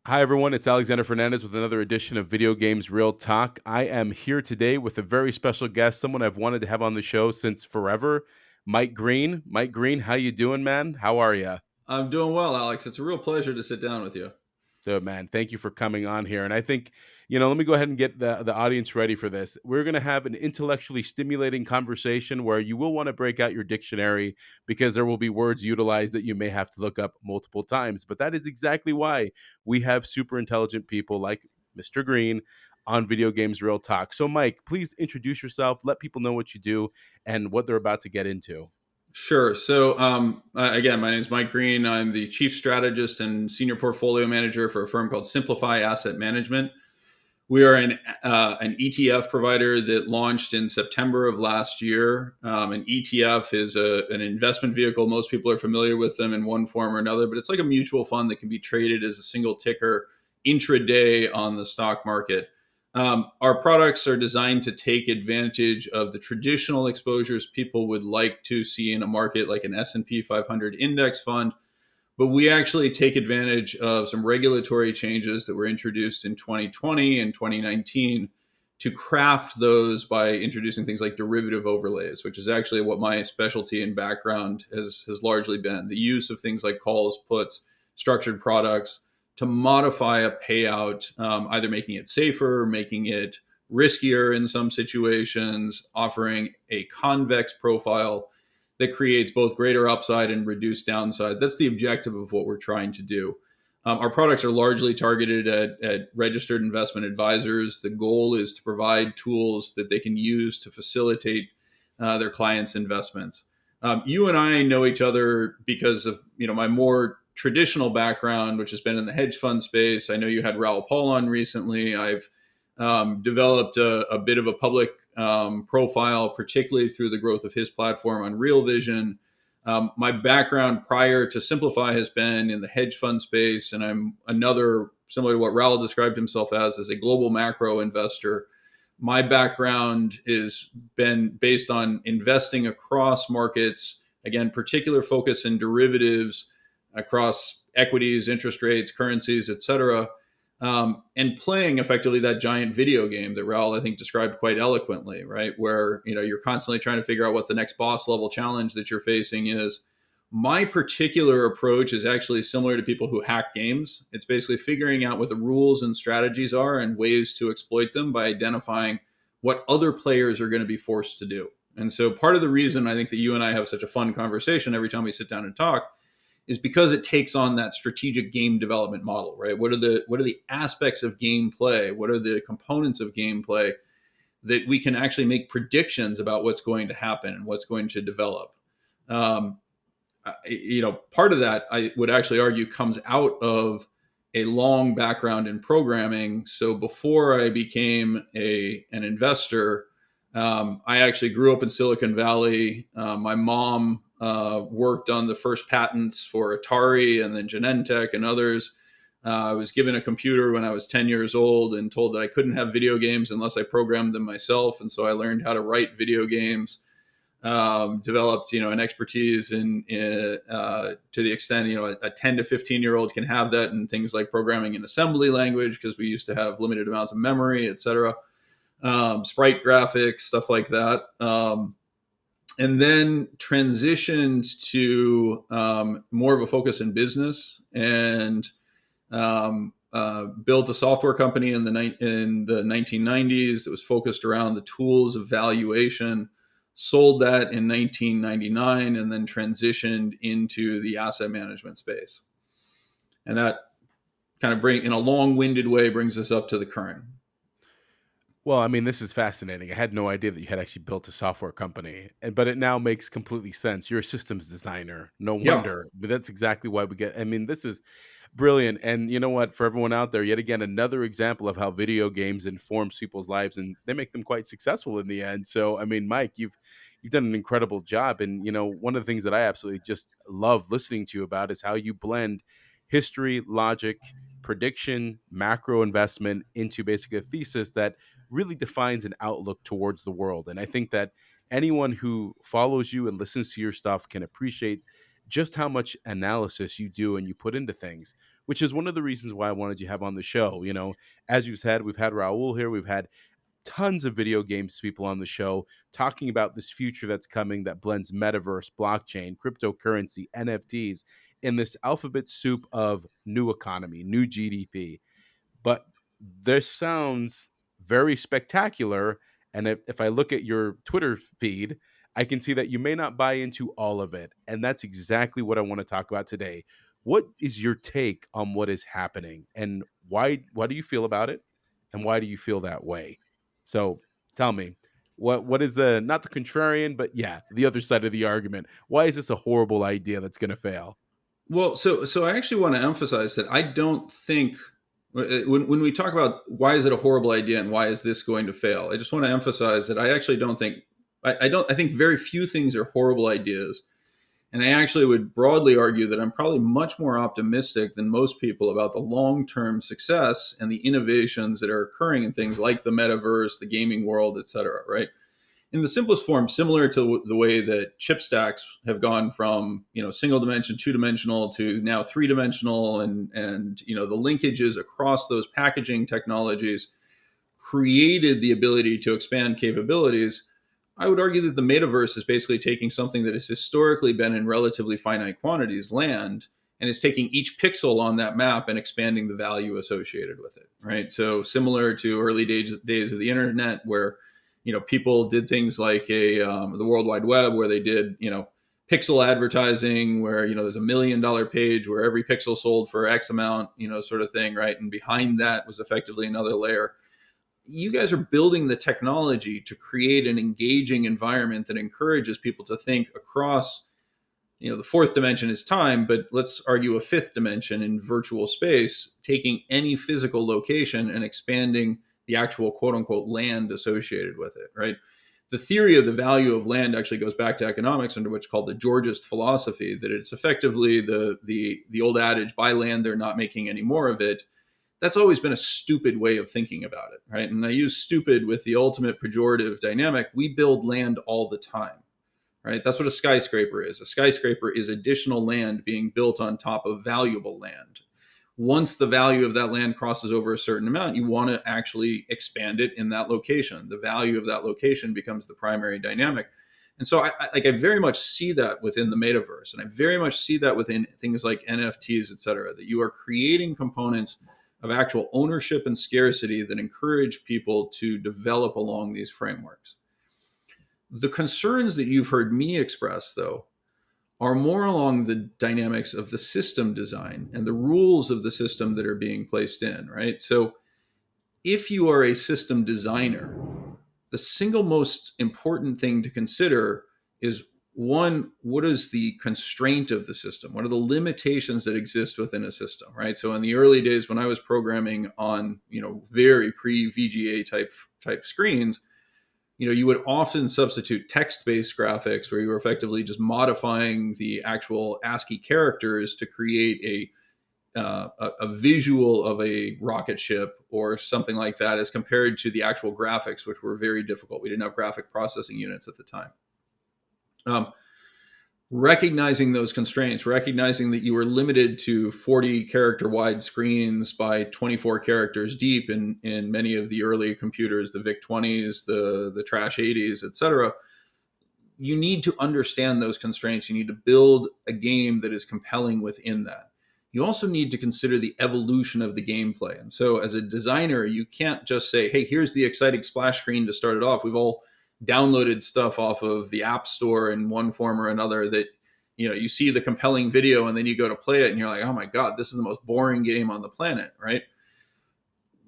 Hi, everyone. It's Alexander Fernandez with another edition of Video Games Real Talk. I am here today with a very special guest, someone I've wanted to have on the show since forever, Mike Green. Mike Green, how you doing, man? How are you? I'm doing well, Alex. It's a real pleasure to sit down with you. Good, man. Thank you for coming on here. And I think, let me go ahead and get the audience ready for this. We're going to have an intellectually stimulating conversation where you will want to break out your dictionary because there will be words utilized that you may have to look up multiple times. But that is exactly why we have super intelligent people like Mr. Green on Video Games Real Talk. So, Mike, please introduce yourself, let people know what you do and what they're about to get into. Sure. Again, my name is Mike Green. I'm the chief strategist and senior portfolio manager for a firm called Simplify Asset Management. We are an ETF provider that launched in September of last year. An ETF is an investment vehicle. Most people are familiar with them in one form or another, but it's like a mutual fund that can be traded as a single ticker intraday on the stock market. Our products are designed to take advantage of the traditional exposures people would like to see in a market like an S&P 500 index fund, but we actually take advantage of some regulatory changes that were introduced in 2020 and 2019 to craft those by introducing things like derivative overlays, which is actually what my specialty and background has largely been. The use of things like calls, puts, structured products to modify a payout, either making it safer, making it riskier in some situations, offering a convex profile that creates both greater upside and reduced downside. That's the objective of what we're trying to do. Our products are largely targeted at registered investment advisors. The goal is to provide tools that they can use to facilitate their clients' investments. You and I know each other because of my more traditional background, which has been in the hedge fund space. I know you had Raoul Paul on recently. I've developed a bit of a public profile, particularly through the growth of his platform on Real Vision. My background prior to Simplify has been in the hedge fund space, and I'm another, similar to what Raoul described himself as a global macro investor. My background has been based on investing across markets, again, particular focus in derivatives across equities, interest rates, currencies, et cetera, and playing effectively that giant video game that Raoul, I think, described quite eloquently, right? Where you're constantly trying to figure out what the next boss level challenge that you're facing is. My particular approach is actually similar to people who hack games. It's basically figuring out what the rules and strategies are and ways to exploit them by identifying what other players are going to be forced to do. And so part of the reason I think that you and I have such a fun conversation every time we sit down and talk is because it takes on that strategic game development model, right? What are the aspects of gameplay? What are the components of gameplay that we can actually make predictions about what's going to happen and what's going to develop? Part of that I would actually argue comes out of a long background in programming. So before I became an investor, I actually grew up in Silicon Valley. My mom worked on the first patents for Atari and then Genentech and others. I was given a computer when I was 10 years old and told that I couldn't have video games unless I programmed them myself. And so I learned how to write video games, developed, an expertise to the extent, a 10 to 15-year-old can have that in things like programming in assembly language, because we used to have limited amounts of memory, et cetera. Sprite graphics, stuff like that. And then transitioned to more of a focus in business and built a software company in the 1990s that was focused around the tools of valuation. Sold that in 1999 and then transitioned into the asset management space. And that kind of in a long-winded way, brings us up to the current. Well, I mean, this is fascinating. I had no idea that you had actually built a software company, but it now makes completely sense. You're a systems designer. No Yeah. wonder. But that's exactly why we get. I mean, this is brilliant. And you know what? For everyone out there, yet again, another example of how video games informs people's lives, and they make them quite successful in the end. So, I mean, Mike, you've done an incredible job. And one of the things that I absolutely just love listening to you about is how you blend history, logic, prediction, macro investment into basically a thesis that really defines an outlook towards the world. And I think that anyone who follows you and listens to your stuff can appreciate just how much analysis you do and you put into things, which is one of the reasons why I wanted you to have on the show. As you said, we've had Raul here, we've had tons of video games people on the show talking about this future that's coming that blends metaverse, blockchain, cryptocurrency, NFTs in this alphabet soup of new economy, new GDP. But this sounds very spectacular. And if I look at your Twitter feed, I can see that you may not buy into all of it. And that's exactly what I want to talk about today. What is your take on what is happening, and why do you feel about it? And why do you feel that way? So tell me, what is the, not the contrarian, but yeah, the other side of the argument? Why is this a horrible idea that's going to fail? Well, so I actually want to emphasize that I don't think when we talk about why is it a horrible idea and why is this going to fail, I just want to emphasize that I actually don't think I think very few things are horrible ideas. And I actually would broadly argue that I'm probably much more optimistic than most people about the long term success and the innovations that are occurring in things like the metaverse, the gaming world, et cetera, right? In the simplest form, similar to the way that chip stacks have gone from single dimension, two dimensional to now three dimensional, and the linkages across those packaging technologies created the ability to expand capabilities. I would argue that the metaverse is basically taking something that has historically been in relatively finite quantities, land, and is taking each pixel on that map and expanding the value associated with it, right? So similar to early days of the internet, where people did things like the World Wide Web, where they did pixel advertising, where there's $1 million page where every pixel sold for X amount, sort of thing, right? And behind that was effectively another layer. You guys are building the technology to create an engaging environment that encourages people to think across, the fourth dimension is time, but let's argue a fifth dimension in virtual space, taking any physical location and expanding the actual quote unquote land associated with it, right? The theory of the value of land actually goes back to economics, under what's called the Georgist philosophy, that it's effectively the old adage, buy land, they're not making any more of it. That's always been a stupid way of thinking about it, right? And I use stupid with the ultimate pejorative dynamic. We build land all the time, right? That's what a skyscraper is. A skyscraper is additional land being built on top of valuable land. Once the value of that land crosses over a certain amount, you want to actually expand it in that location. The value of that location becomes the primary dynamic. And so I very much see that within the metaverse. And I very much see that within things like NFTs, et cetera, that you are creating components of actual ownership and scarcity that encourage people to develop along these frameworks. The concerns that you've heard me express, though, are more along the dynamics of the system design and the rules of the system that are being placed in, right? So if you are a system designer, the single most important thing to consider is, one, what is the constraint of the system? What are the limitations that exist within a system, right? So in the early days when I was programming on, very pre-VGA type screens, you would often substitute text-based graphics where you were effectively just modifying the actual ASCII characters to create a visual of a rocket ship or something like that, as compared to the actual graphics, which were very difficult. We didn't have graphic processing units at the time. Recognizing those constraints, recognizing that you were limited to 40 character wide screens by 24 characters deep in many of the early computers, the VIC-20s, the Trash 80s, et cetera. You need to understand those constraints. You need to build a game that is compelling within that. You also need to consider the evolution of the gameplay. And so as a designer, you can't just say, hey, here's the exciting splash screen to start it off. We've all downloaded stuff off of the App Store in one form or another that, you see the compelling video and then you go to play it and you're like, oh my God, this is the most boring game on the planet, right?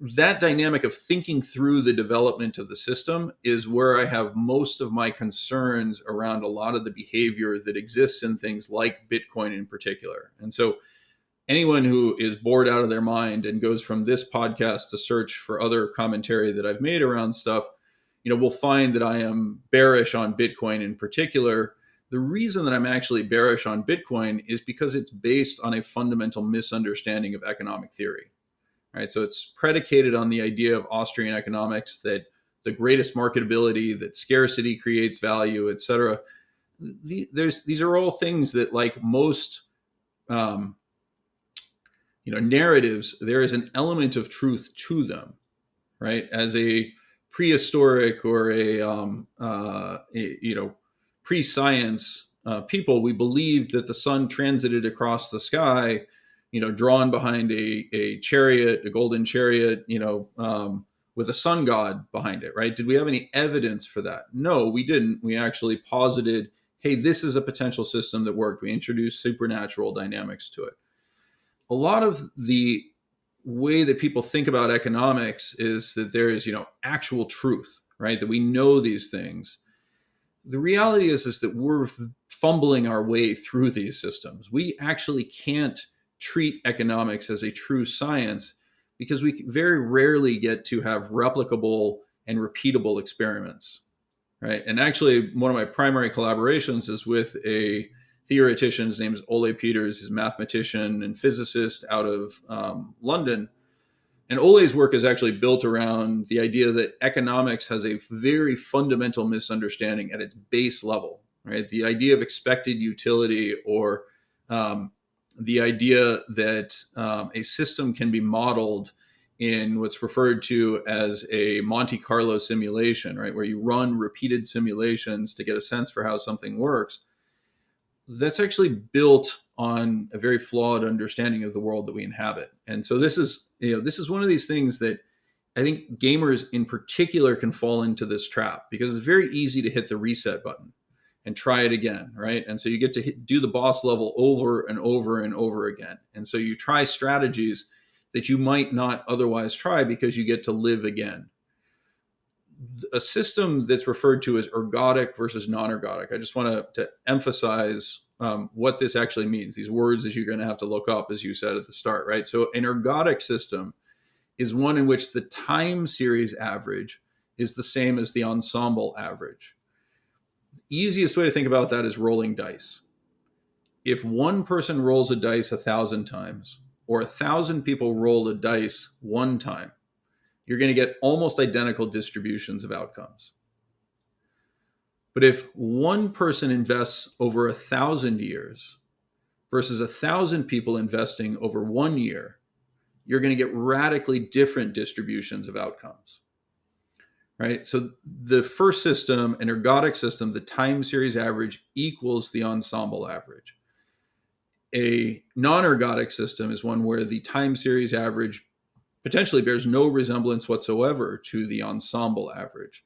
That dynamic of thinking through the development of the system is where I have most of my concerns around a lot of the behavior that exists in things like Bitcoin in particular. And so anyone who is bored out of their mind and goes from this podcast to search for other commentary that I've made around stuff, will find that I am bearish on Bitcoin in particular. The reason that I'm actually bearish on Bitcoin is because it's based on a fundamental misunderstanding of economic theory, right? So it's predicated on the idea of Austrian economics that the greatest marketability, that scarcity creates value, et cetera. these are all things that, like most um, narratives, there is an element of truth to them, right? As a prehistoric or pre-science people, we believed that the sun transited across the sky, drawn behind a chariot, a golden chariot, with a sun god behind it, right? Did we have any evidence for that? No, we didn't. We actually posited, hey, this is a potential system that worked. We introduced supernatural dynamics to it. A lot of the way that people think about economics is that there is, actual truth, right? That we know these things. The reality is that we're fumbling our way through these systems. We actually can't treat economics as a true science because we very rarely get to have replicable and repeatable experiments, right? And actually, one of my primary collaborations is with a theoretician. His name is Ole Peters. He's a mathematician and physicist out of London. And Ole's work is actually built around the idea that economics has a very fundamental misunderstanding at its base level, right? The idea of expected utility, or the idea that a system can be modeled in what's referred to as a Monte Carlo simulation, right? Where you run repeated simulations to get a sense for how something works. That's actually built on a very flawed understanding of the world that we inhabit. And so this is one of these things that I think gamers in particular can fall into this trap, because it's very easy to hit the reset button and try it again, right? And so you get to do the boss level over and over and over again. And so you try strategies that you might not otherwise try because you get to live again. A system that's referred to as ergodic versus non-ergodic. I just want to emphasize what this actually means. These words that you're going to have to look up, as you said at the start, right? So an ergodic system is one in which the time series average is the same as the ensemble average. The easiest way to think about that is rolling dice. If one person rolls a dice 1,000 times, or 1,000 people roll a dice one time, you're going to get almost identical distributions of outcomes. But if one person invests over 1,000 years versus 1,000 people investing over 1 year, you're going to get radically different distributions of outcomes, right? So the first system, an ergodic system, the time series average equals the ensemble average. A non-ergodic system is one where the time series average potentially bears no resemblance whatsoever to the ensemble average.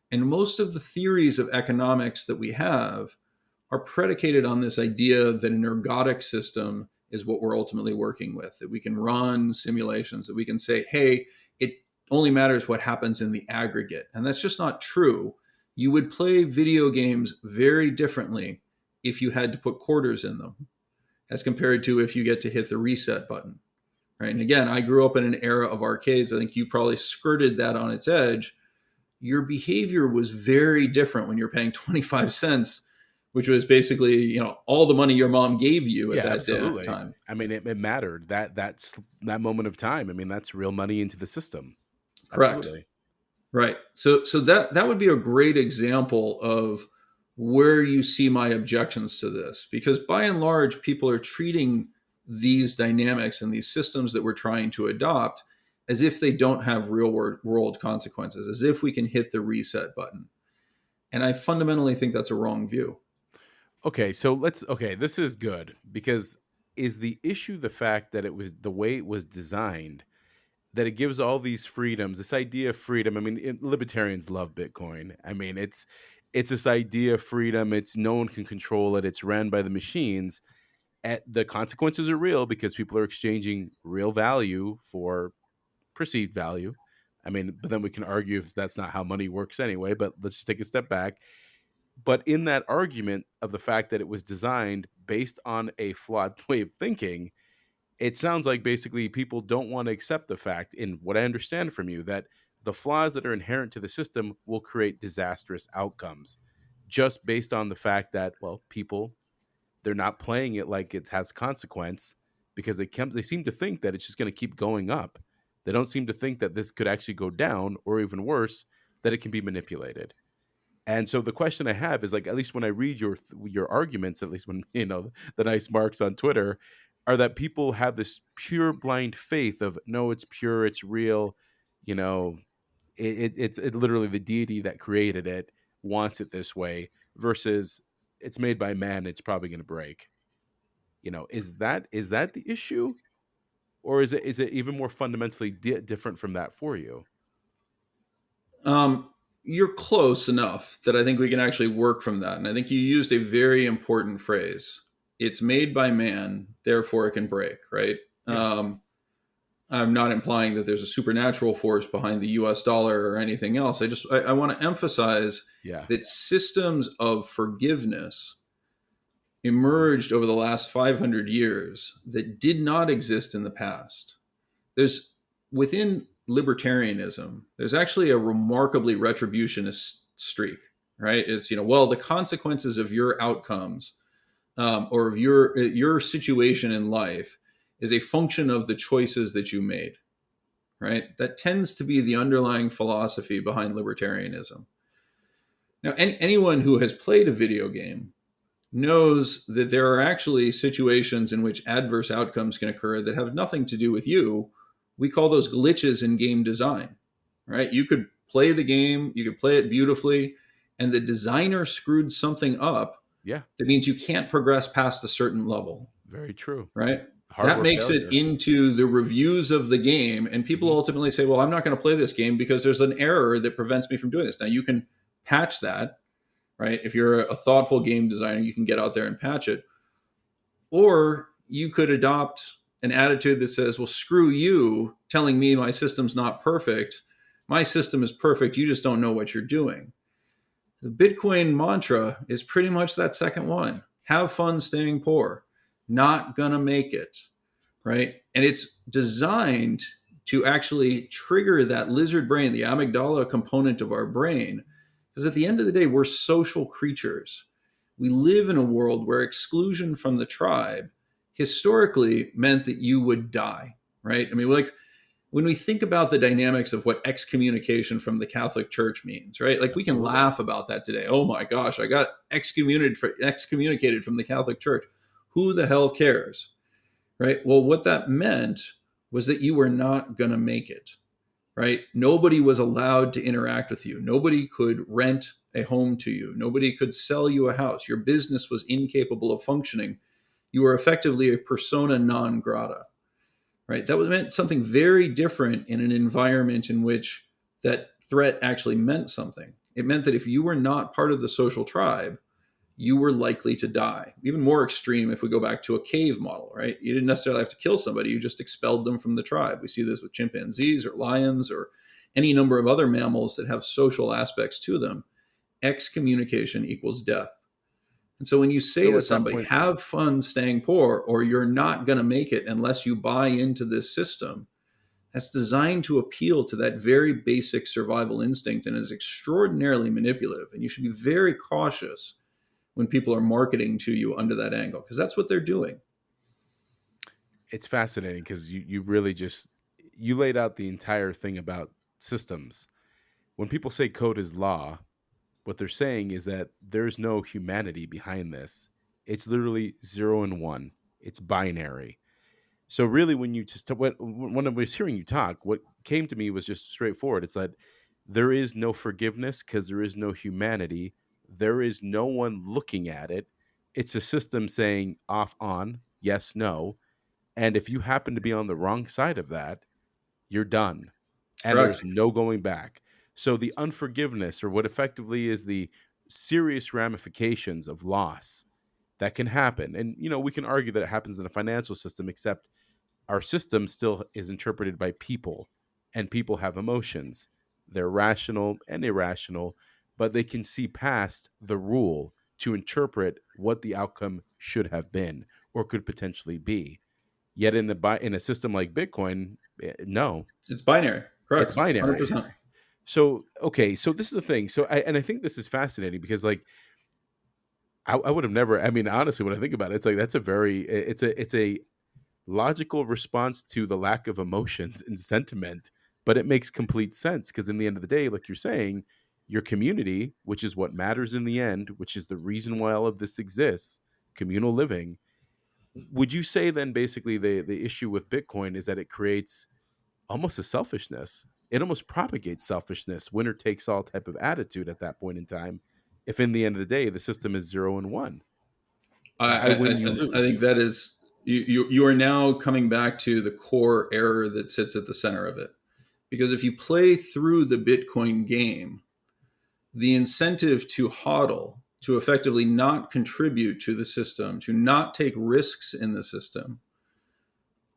And most of the theories of economics that we have are predicated on this idea that an ergodic system is what we're ultimately working with, that we can run simulations, that we can say, hey, it only matters what happens in the aggregate. And that's just not true. You would play video games very differently if you had to put quarters in them as compared to if you get to hit the reset button. Right. And again, I grew up in an era of arcades. I think you probably skirted that on its edge. Your behavior was very different when you're paying 25 cents, which was basically, all the money your mom gave you at that time. I mean, it mattered. That's that moment of time. I mean, that's real money into the system. Correct. Absolutely. Right. So that would be a great example of where you see my objections to this, because by and large, people are treating these dynamics and these systems that we're trying to adopt as if they don't have real world consequences, as if we can hit the reset button. And I fundamentally think that's a wrong view. Okay, so this is good, because is the issue the fact that it was the way it was designed, that it gives all these freedoms, this idea of freedom? I mean, libertarians love Bitcoin. I mean, it's this idea of freedom. It's no one can control it. It's ran by the machines. The consequences are real because people are exchanging real value for perceived value. I mean, but then we can argue if that's not how money works anyway, but let's just take a step back. But in that argument of the fact that it was designed based on a flawed way of thinking, it sounds like basically people don't want to accept the fact, in what I understand from you, that the flaws that are inherent to the system will create disastrous outcomes just based on the fact that, well, people, they're not playing it like it has consequence, because they seem to think that it's just going to keep going up. They don't seem to think that this could actually go down, or even worse, that it can be manipulated. And so the question I have is like, at least when I read your arguments, at least when the nice marks on Twitter, are that people have this pure blind faith of no, it's pure, it's real, you know, it's literally the deity that created it wants it this way versus it's made by man, it's probably going to break. Is that the issue, or is it even more fundamentally different from that for you? You're close enough that I think we can actually work from that. And I think you used a very important phrase. It's made by man, therefore it can break, right? Yeah, I'm not implying that there's a supernatural force behind the US dollar or anything else. I want to emphasize yeah, that systems of forgiveness mhm, emerged over the last 500 years that did not exist in the past. There's within libertarianism, there's actually a remarkably retributionist streak, right? It's, well, the consequences of your outcomes, or of your situation in life is a function of the choices that you made, right? That tends to be the underlying philosophy behind libertarianism. Now, anyone who has played a video game knows that there are actually situations in which adverse outcomes can occur that have nothing to do with you. We call those glitches in game design, right? You could play the game, you could play it beautifully, and the designer screwed something up yeah. that means you can't progress past a certain level, Very true. right? That Hardware makes it failure. into the reviews of the game, and people Hmm. ultimately say, well, I'm not going to play this game because there's an error that prevents me from doing this. Now, you can patch that, right? If you're a thoughtful game designer, you can get out there and patch it. Or you could adopt an attitude that says, well, screw you telling me my system's not perfect. My system is perfect. You just don't know what you're doing. The Bitcoin mantra is pretty much that second one. Have fun staying poor. Not gonna make it, right? And it's designed to actually trigger that lizard brain, the amygdala component of our brain. Because at the end of the day, we're social creatures. We live in a world where exclusion from the tribe historically meant that you would die, right? I mean, like when we think about the dynamics of what excommunication from the Catholic Church means, right? Like we can Absolutely. laugh about that today. Oh my gosh, I got excommunicated from the Catholic Church. Who the hell cares? Right? Well, what that meant was that you were not going to make it, right? Nobody was allowed to interact with you. Nobody could rent a home to you. Nobody could sell you a house. Your business was incapable of functioning. You were effectively a persona non grata, right? That meant something very different in an environment in which that threat actually meant something. It meant that if you were not part of the social tribe, you were likely to die. Even more extreme if we go back to a cave model, right? You didn't necessarily have to kill somebody, you just expelled them from the tribe. We see this with chimpanzees or lions or any number of other mammals that have social aspects to them. Excommunication equals death. And so when you say So to at that somebody, point, have fun staying poor, or you're not going to make it unless you buy into this system, that's designed to appeal to that very basic survival instinct and is extraordinarily manipulative. And you should be very cautious when people are marketing to you under that angle because that's what they're doing. it's fascinating because you really just you laid out the entire thing about systems. When people say code is law, what they're saying is that there's no humanity behind this. It's literally 0 and 1. It's binary. So really, when you just when I was hearing you talk, what came to me was just straightforward. It's that there is no forgiveness because there is no humanity. There is no one looking at it. It's a system saying off, on, yes, no. And if you happen to be on the wrong side of that, you're done. And there's Correct. no going back. So the unforgiveness, or what effectively is the serious ramifications of loss that can happen. And we can argue that it happens in a financial system, except our system still is interpreted by people, and people have emotions. They're rational and irrational, but they can see past the rule to interpret what the outcome should have been or could potentially be. Yet in a system like Bitcoin, no, It's binary. it's Correct. binary. 100%. So okay, so this is the thing. So I think this is fascinating because like I would have never. I mean, honestly, when I think about it, it's like that's a very it's a logical response to the lack of emotions and sentiment, but it makes complete sense because in the end of the day, like you're saying, your community, which is what matters in the end, which is the reason why all of this exists, communal living. Would you say then basically the issue with Bitcoin is that it creates almost a selfishness? It almost propagates selfishness, winner takes all type of attitude at that point in time. If in the end of the day the system is 0 and 1, I win, you I lose. think that is you are now coming back to the core error that sits at the center of it. Because if you play through the Bitcoin game, the incentive to hodl, to effectively not contribute to the system, to not take risks in the system,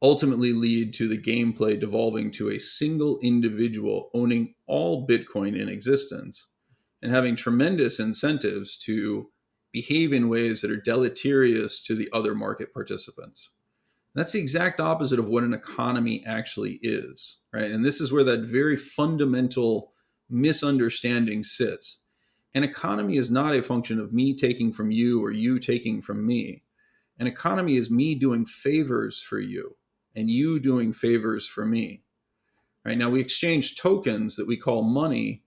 ultimately lead to the gameplay devolving to a single individual owning all Bitcoin in existence and having tremendous incentives to behave in ways that are deleterious to the other market participants. That's the exact opposite of what an economy actually is, right? And this is where that very fundamental misunderstanding sits. An economy is not a function of me taking from you or you taking from me. An economy is me doing favors for you and you doing favors for me. Right now, we exchange tokens that we call money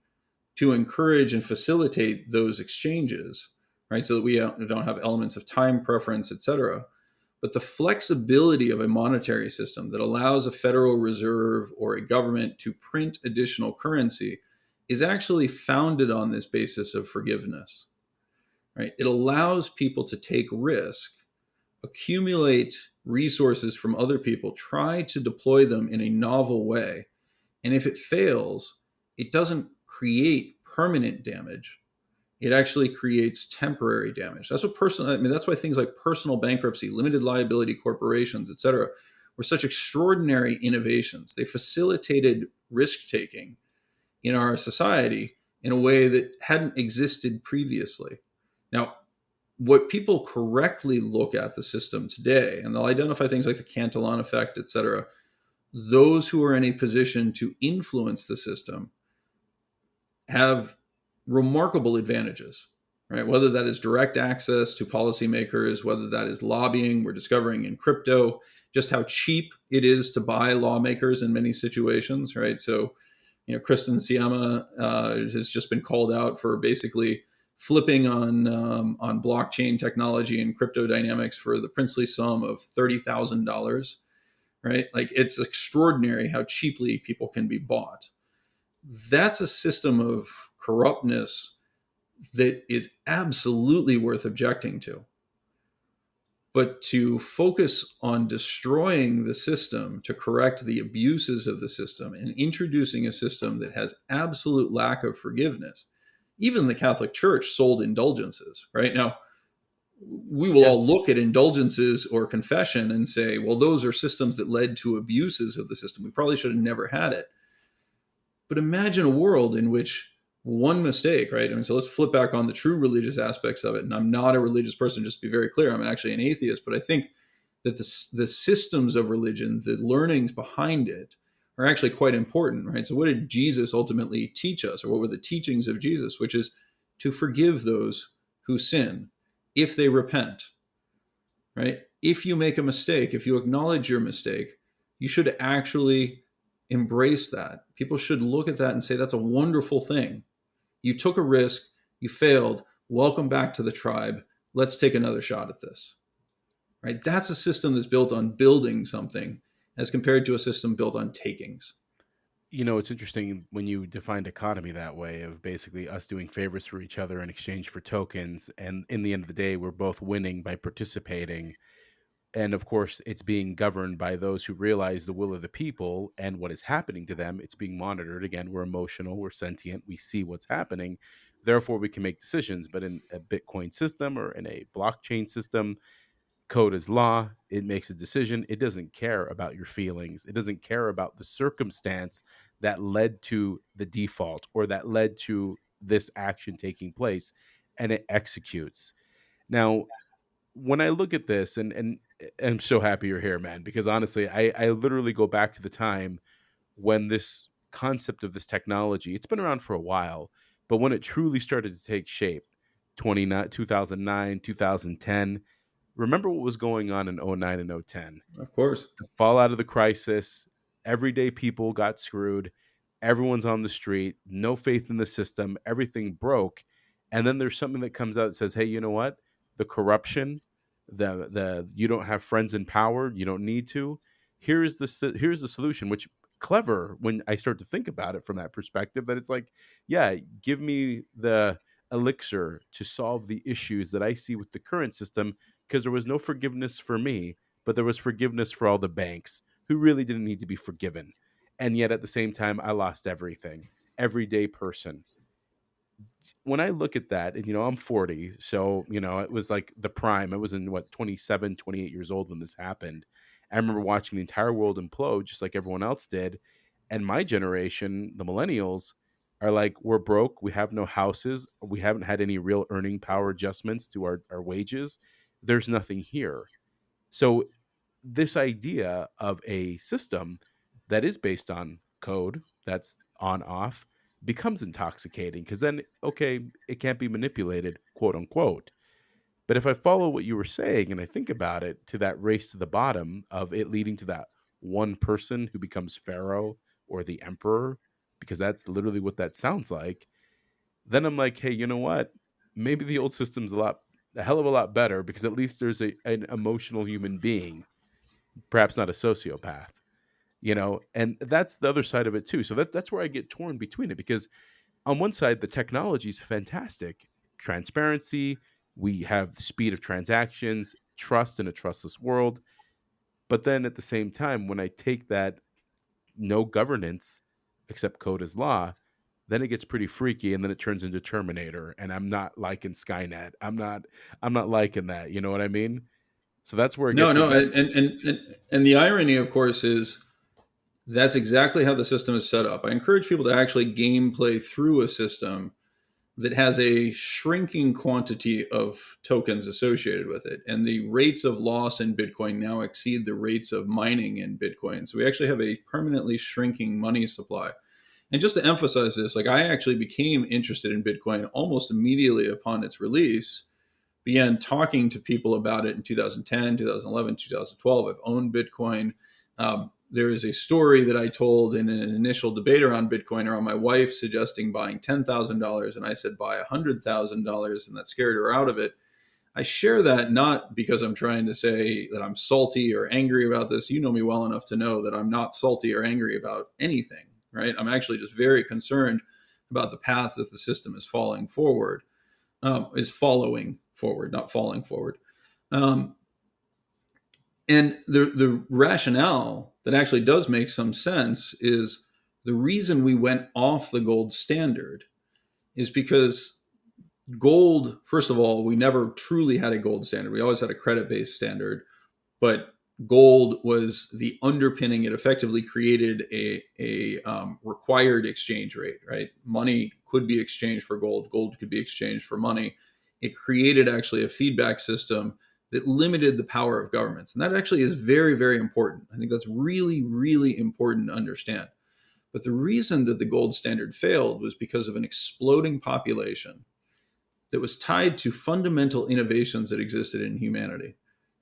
to encourage and facilitate those exchanges, right? So that we don't have elements of time preference, et cetera. But the flexibility of a monetary system that allows a Federal Reserve or a government to print additional currency is actually founded on this basis of forgiveness, right? It allows people to take risk, accumulate resources from other people, try to deploy them in a novel way. And if it fails, it doesn't create permanent damage. It actually creates temporary damage. That's what that's why things like personal bankruptcy, limited liability corporations, et cetera, were such extraordinary innovations. They facilitated risk taking in our society in a way that hadn't existed previously. Now, what people correctly look at the system today, and they'll identify things like the Cantillon effect, et cetera, those who are in a position to influence the system have remarkable advantages, right? Whether that is direct access to policymakers, whether that is lobbying, we're discovering in crypto just how cheap it is to buy lawmakers in many situations, right? So, Kristen Siama has just been called out for basically flipping on blockchain technology and crypto dynamics for the princely sum of $30,000, right? Like, it's extraordinary how cheaply people can be bought. That's a system of corruptness that is absolutely worth objecting to. But to focus on destroying the system to correct the abuses of the system and introducing a system that has absolute lack of forgiveness, even the Catholic Church sold indulgences, right? Now, we will all look at indulgences or confession and say, well, those are systems that led to abuses of the system. We probably should have never had it. But imagine a world in which one mistake, right? I mean, so let's flip back on the true religious aspects of it. And I'm not a religious person, just to be very clear. I'm actually an atheist, but I think that the systems of religion, the learnings behind it, are actually quite important, right? So what did Jesus ultimately teach us, or what were the teachings of Jesus? Which is to forgive those who sin if they repent, right? If you make a mistake, if you acknowledge your mistake, you should actually embrace that. People should look at that and say, that's a wonderful thing. You took a risk, you failed, welcome back to the tribe. Let's take another shot at this. Right? That's a system that's built on building something as compared to a system built on takings. It's interesting when you defined economy that way, of basically us doing favors for each other in exchange for tokens. And in the end of the day, we're both winning by participating. And of course, it's being governed by those who realize the will of the people and what is happening to them. It's being monitored. Again, we're emotional, we're sentient, we see what's happening. Therefore, we can make decisions. But in a Bitcoin system or in a blockchain system, code is law. It makes a decision. It doesn't care about your feelings. It doesn't care about the circumstance that led to the default or that led to this action taking place, and it executes. Now, when I look at this, and I'm so happy you're here, man, because honestly, I literally go back to the time when this concept of this technology, it's been around for a while, but when it truly started to take shape, 2009, 2010, remember what was going on in '09 and '10? Of course. The fallout of the crisis, everyday people got screwed. everyone's on the street, no faith in the system, everything broke. And then there's something that comes out that says, hey, you know what? The corruption, the you don't have friends in power, you don't need to. Here's the solution, which clever when I start to think about it from that perspective, that it's like, yeah, give me the elixir to solve the issues that I see with the current system, because there was no forgiveness for me, but there was forgiveness for all the banks who really didn't need to be forgiven. And yet at the same time, I lost everything. Everyday person. When I look at that, and I'm 40, so it was like the prime. I was in what, 27, 28 years old when this happened. I remember watching the entire world implode just like everyone else did. And my generation, the millennials, are like, we're broke, we have no houses, we haven't had any real earning power adjustments to our wages. There's nothing here. So this idea of a system that is based on code, that's on off, becomes intoxicating, because then, okay, it can't be manipulated, quote unquote. But if I follow what you were saying and I think about it, to that race to the bottom of it leading to that one person who becomes pharaoh or the emperor, because that's literally what that sounds like, then I'm like, hey, you know what, maybe the old system's a hell of a lot better, because at least there's an emotional human being, perhaps not a sociopath. And that's the other side of it too. So that's where I get torn between it, because on one side, the technology is fantastic, transparency, we have the speed of transactions, trust in a trustless world. But then at the same time, when I take that no governance except code is law, then it gets pretty freaky, and then it turns into Terminator, and I'm not liking Skynet. I'm not liking that. You know what I mean? So that's where it No, gets no, that. and the irony, of course, is that's exactly how the system is set up. I encourage people to actually gameplay through a system that has a shrinking quantity of tokens associated with it. And the rates of loss in Bitcoin now exceed the rates of mining in Bitcoin. So we actually have a permanently shrinking money supply. And just to emphasize this, like, I actually became interested in Bitcoin almost immediately upon its release, began talking to people about it in 2010, 2011, 2012. I've owned Bitcoin. There is a story that I told in an initial debate around Bitcoin around my wife suggesting buying $10,000. And I said, buy $100,000. And that scared her out of it. I share that not because I'm trying to say that I'm salty or angry about this. You know me well enough to know that I'm not salty or angry about anything, right? I'm actually just very concerned about the path that the system is falling forward, is following forward, not falling forward. Um, and the rationale that actually does make some sense is the reason we went off the gold standard is because gold, first of all, we never truly had a gold standard. We always had a credit based standard, but gold was the underpinning. It effectively created a required exchange rate, right? Money could be exchanged for gold, gold could be exchanged for money. It created actually a feedback system that limited the power of governments. And that actually is very, very important. I think that's really, really important to understand. But the reason that the gold standard failed was because of an exploding population that was tied to fundamental innovations that existed in humanity.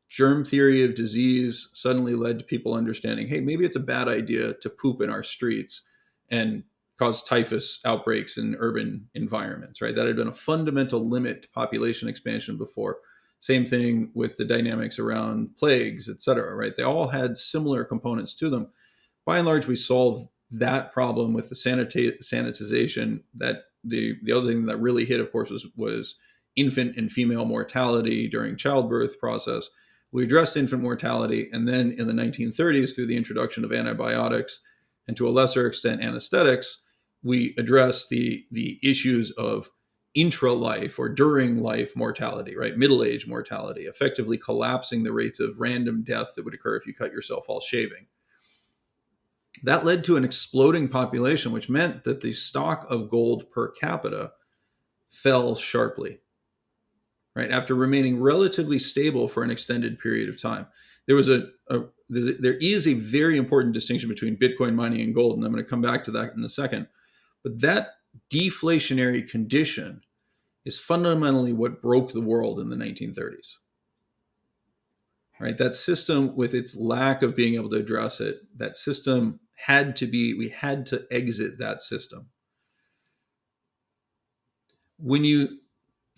Germ theory of disease suddenly led to people understanding, hey, maybe it's a bad idea to poop in our streets and cause typhus outbreaks in urban environments, right? That had been a fundamental limit to population expansion before. Same thing with the dynamics around plagues, et cetera, right? They all had similar components to them. By and large, we solved that problem with the sanitization. That the other thing that really hit, of course, was infant and female mortality during childbirth process. We addressed infant mortality, and then in the 1930s, through the introduction of antibiotics and to a lesser extent anesthetics, we addressed the issues of intra-life or during life mortality, right? Middle-age mortality, effectively collapsing the rates of random death that would occur if you cut yourself while shaving. That led to an exploding population, which meant that the stock of gold per capita fell sharply, right? After remaining relatively stable for an extended period of time. There is a very important distinction between Bitcoin mining and gold, and I'm going to come back to that in a second. But that deflationary condition is fundamentally what broke the world in the 1930s. right? That system, with its lack of being able to address it, that system we had to exit that system. When you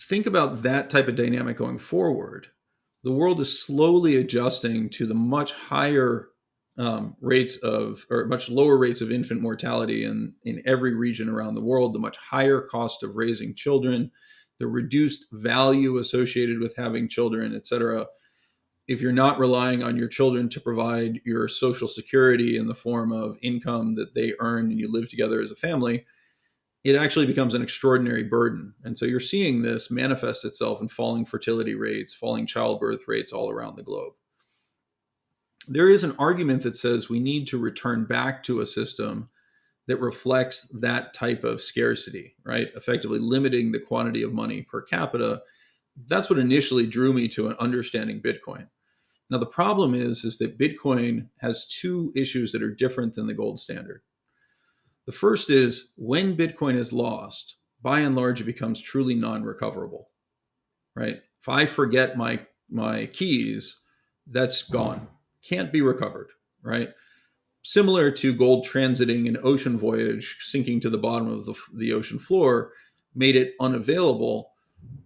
think about that type of dynamic going forward, the world is slowly adjusting to the much higher rates of, or much lower rates of infant mortality in every region around the world, the much higher cost of raising children, the reduced value associated with having children, et cetera. If you're not relying on your children to provide your social security in the form of income that they earn and you live together as a family, it actually becomes an extraordinary burden. And so you're seeing this manifest itself in falling fertility rates, falling childbirth rates all around the globe. There is an argument that says we need to return back to a system that reflects that type of scarcity, right? Effectively limiting the quantity of money per capita. That's what initially drew me to an understanding Bitcoin. Now, the problem is that Bitcoin has two issues that are different than the gold standard. The first is when Bitcoin is lost, by and large, it becomes truly non-recoverable, right? If I forget my keys, that's gone. Can't be recovered, right? Similar to gold transiting an ocean voyage, sinking to the bottom of the ocean floor, made it unavailable.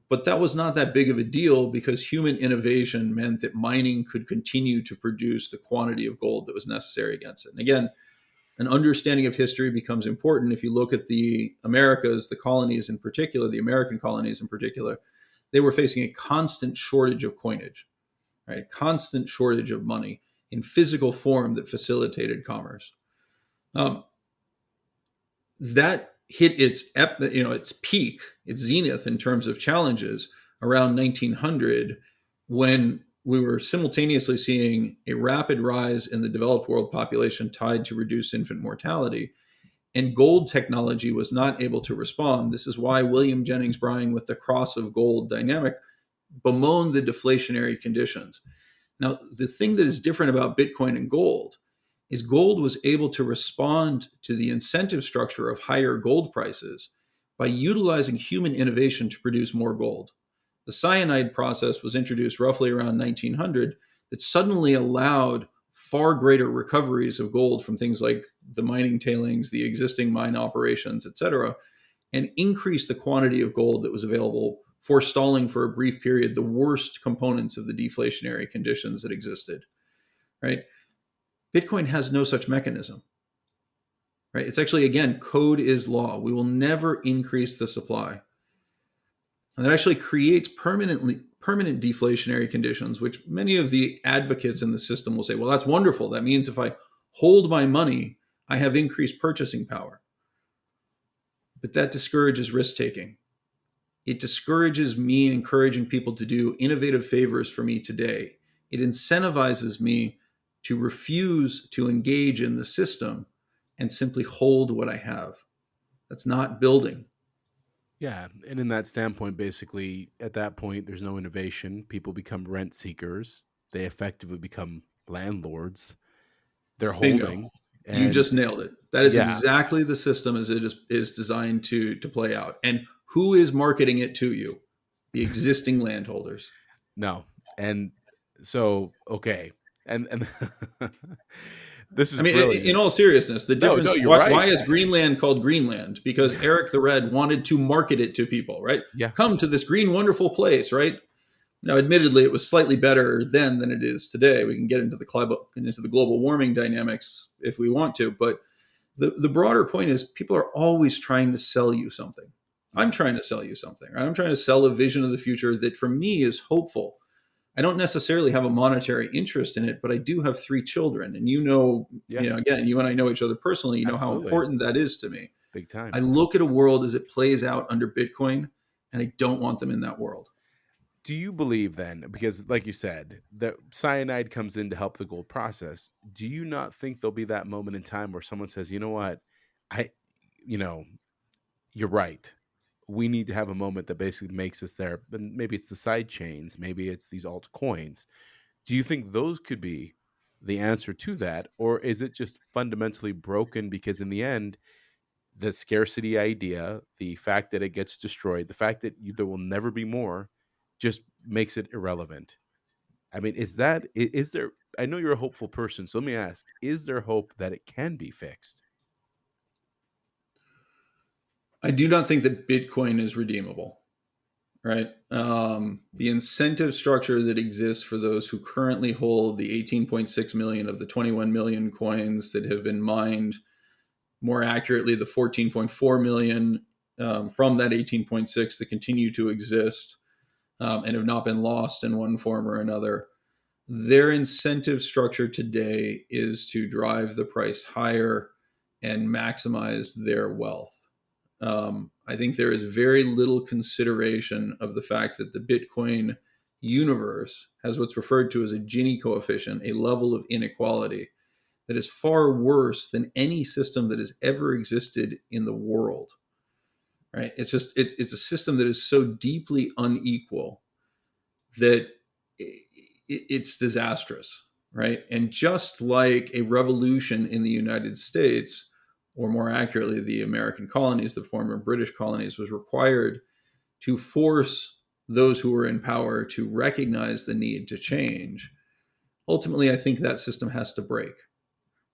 But that was not that big of a deal because human innovation meant that mining could continue to produce the quantity of gold that was necessary against it. And again, an understanding of history becomes important if you look at the Americas, the colonies in particular, the American colonies in particular. They were facing a constant shortage of coinage, right? Constant shortage of money in physical form that facilitated commerce. That hit its peak, its zenith in terms of challenges around 1900, when we were simultaneously seeing a rapid rise in the developed world population tied to reduced infant mortality, and gold technology was not able to respond. This is why William Jennings Bryan, with the cross of gold dynamic, bemoaned the deflationary conditions. Now, the thing that is different about Bitcoin and gold is gold was able to respond to the incentive structure of higher gold prices by utilizing human innovation to produce more gold. The cyanide process was introduced roughly around 1900 that suddenly allowed far greater recoveries of gold from things like the mining tailings, the existing mine operations, et cetera, and increased the quantity of gold that was available, forestalling for a brief period the worst components of the deflationary conditions that existed, right? Bitcoin has no such mechanism, right? It's actually, again, code is law. We will never increase the supply. And that actually creates permanent deflationary conditions, which many of the advocates in the system will say, well, that's wonderful. That means if I hold my money, I have increased purchasing power. But that discourages risk taking. It discourages me encouraging people to do innovative favors for me today. It incentivizes me to refuse to engage in the system and simply hold what I have. That's not building. Yeah, and in that standpoint, basically, at that point, there's no innovation. People become rent seekers. They effectively become landlords. They're Bingo. holding, You and just nailed it. That is yeah, exactly the system as it is designed to play out. And who is marketing it to you? The existing landholders. no, and so okay, and this is I mean, in brilliant. all seriousness, the No, no, difference, you're why right. is Greenland called Greenland? Because Eric the Red wanted to market it to people, right? Yeah, Come to this green, wonderful place, right? Now, admittedly, it was slightly better then than it is today. We can get into the global warming dynamics if we want to, but the broader point is people are always trying to sell you something. I'm yeah, trying to sell you something, right? I'm trying to sell a vision of the future that for me is hopeful. I don't necessarily have a monetary interest in it, but I do have three children. And yeah, again, you and I know each other personally, you know how absolutely, important that is to me. big I time. look at a world as it plays out under Bitcoin, and I don't want them in that world. Do you believe then, because like you said, that cyanide comes in to help the gold process? Do you not think there'll be that moment in time where someone says, you know what, I, you know, you're right. We need to have a moment that basically makes us there. And maybe it's the side chains, maybe it's these altcoins. Do you think those could be the answer to that? Or is it just fundamentally broken because in the end, the scarcity idea, the fact that it gets destroyed, the fact that there will never be more just makes it irrelevant? I mean, is there? I know you're a hopeful person, so let me ask: is there hope that it can be fixed? I do not think that Bitcoin is redeemable, right? The incentive structure that exists for those who currently hold the 18.6 million of the 21 million coins that have been mined, more accurately, the 14.4 million from that 18.6 that continue to exist and have not been lost in one form or another. Their incentive structure today is to drive the price higher and maximize their wealth. I think there is very little consideration of the fact that the Bitcoin universe has what's referred to as a Gini coefficient, a level of inequality that is far worse than any system that has ever existed in the world. Right? It's a system that is so deeply unequal that it's disastrous. Right? And just like a revolution in the United States, or more accurately, the American colonies, the former British colonies, was required to force those who were in power to recognize the need to change. Ultimately, I think that system has to break,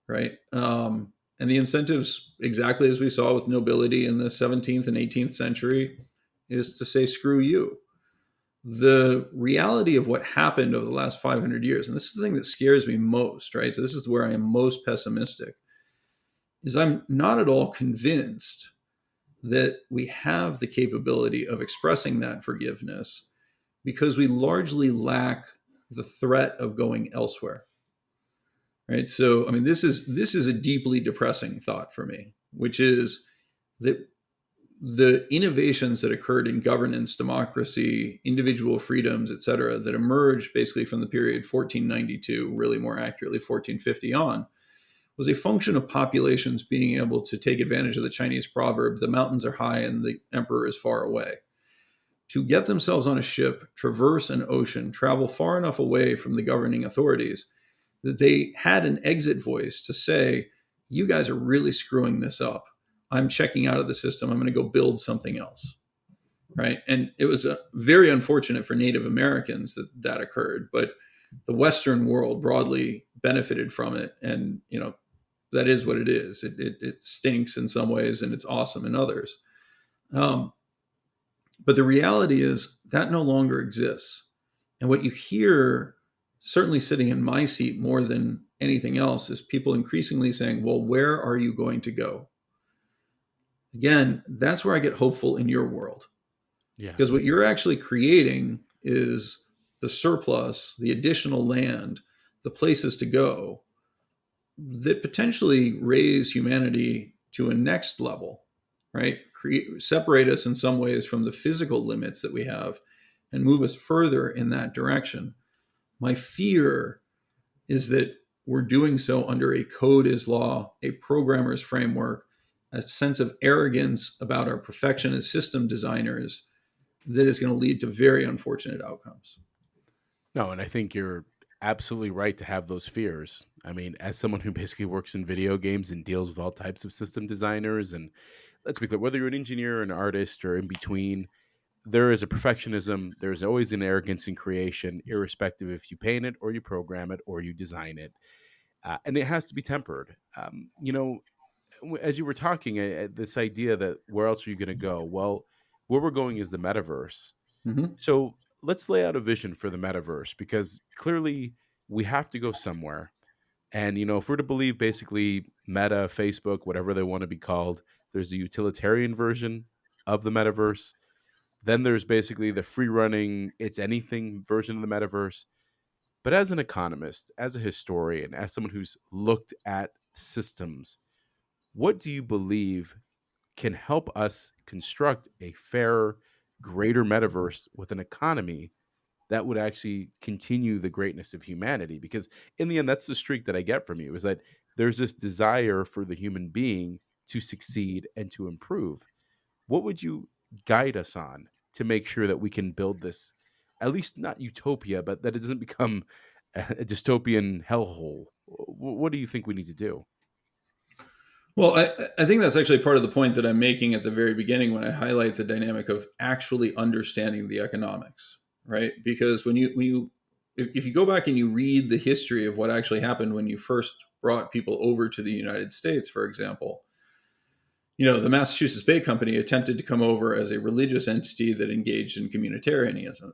right? And the incentives, exactly as we saw with nobility in the 17th and 18th century, is to say, screw you. The reality of what happened over the last 500 years, and this is the thing that scares me most, right? So, this is where I am most pessimistic, is I'm not at all convinced that we have the capability of expressing that forgiveness because we largely lack the threat of going elsewhere. Right. So, I mean, this is a deeply depressing thought for me, which is that the innovations that occurred in governance, democracy, individual freedoms, et cetera, that emerged basically from the period 1492, really more accurately 1450 on, was a function of populations being able to take advantage of the Chinese proverb, the mountains are high and the emperor is far away, to get themselves on a ship, traverse an ocean, travel far enough away from the governing authorities that they had an exit voice to say, you guys are really screwing this up. I'm checking out of the system. I'm going to go build something else. Right. And it was very unfortunate for Native Americans that that occurred, but the Western world broadly benefited from it. And, that is what it is. It stinks in some ways and it's awesome in others. But the reality is that no longer exists. And what you hear, certainly sitting in my seat more than anything else, is people increasingly saying, well, where are you going to go? Again, that's where I get hopeful in your world. Yeah. Because what you're actually creating is the surplus, the additional land, the places to go that potentially raise humanity to a next level, right? Separate us in some ways from the physical limits that we have and move us further in that direction. My fear is that we're doing so under a code is law, a programmer's framework, a sense of arrogance about our perfection as system designers that is going to lead to very unfortunate outcomes. No, and I think you're absolutely right to have those fears. I mean, as someone who basically works in video games and deals with all types of system designers, and let's be clear, whether you're an engineer, an artist, or in between, there is a perfectionism. There's always an arrogance in creation, irrespective if you paint it or you program it or you design it. And it has to be tempered. As you were talking, this idea that where else are you going to go? Well, where we're going is the metaverse. Mm-hmm. So let's lay out a vision for the metaverse because clearly we have to go somewhere. And, if we're to believe basically Meta, Facebook, whatever they want to be called, there's the utilitarian version of the metaverse. Then there's basically the free running, it's anything version of the metaverse. But as an economist, as a historian, as someone who's looked at systems, what do you believe can help us construct a fairer, greater metaverse with an economy that would actually continue the greatness of humanity? Because in the end, that's the streak that I get from you is that there's this desire for the human being to succeed and to improve. What would you guide us on to make sure that we can build this, at least not utopia, but that it doesn't become a dystopian hellhole? What do you think we need to do? Well, I think that's actually part of the point that I'm making at the very beginning when I highlight the dynamic of actually understanding the economics, right? Because when you if you go back and you read the history of what actually happened when you first brought people over to the United States, for example, the Massachusetts Bay Company attempted to come over as a religious entity that engaged in communitarianism,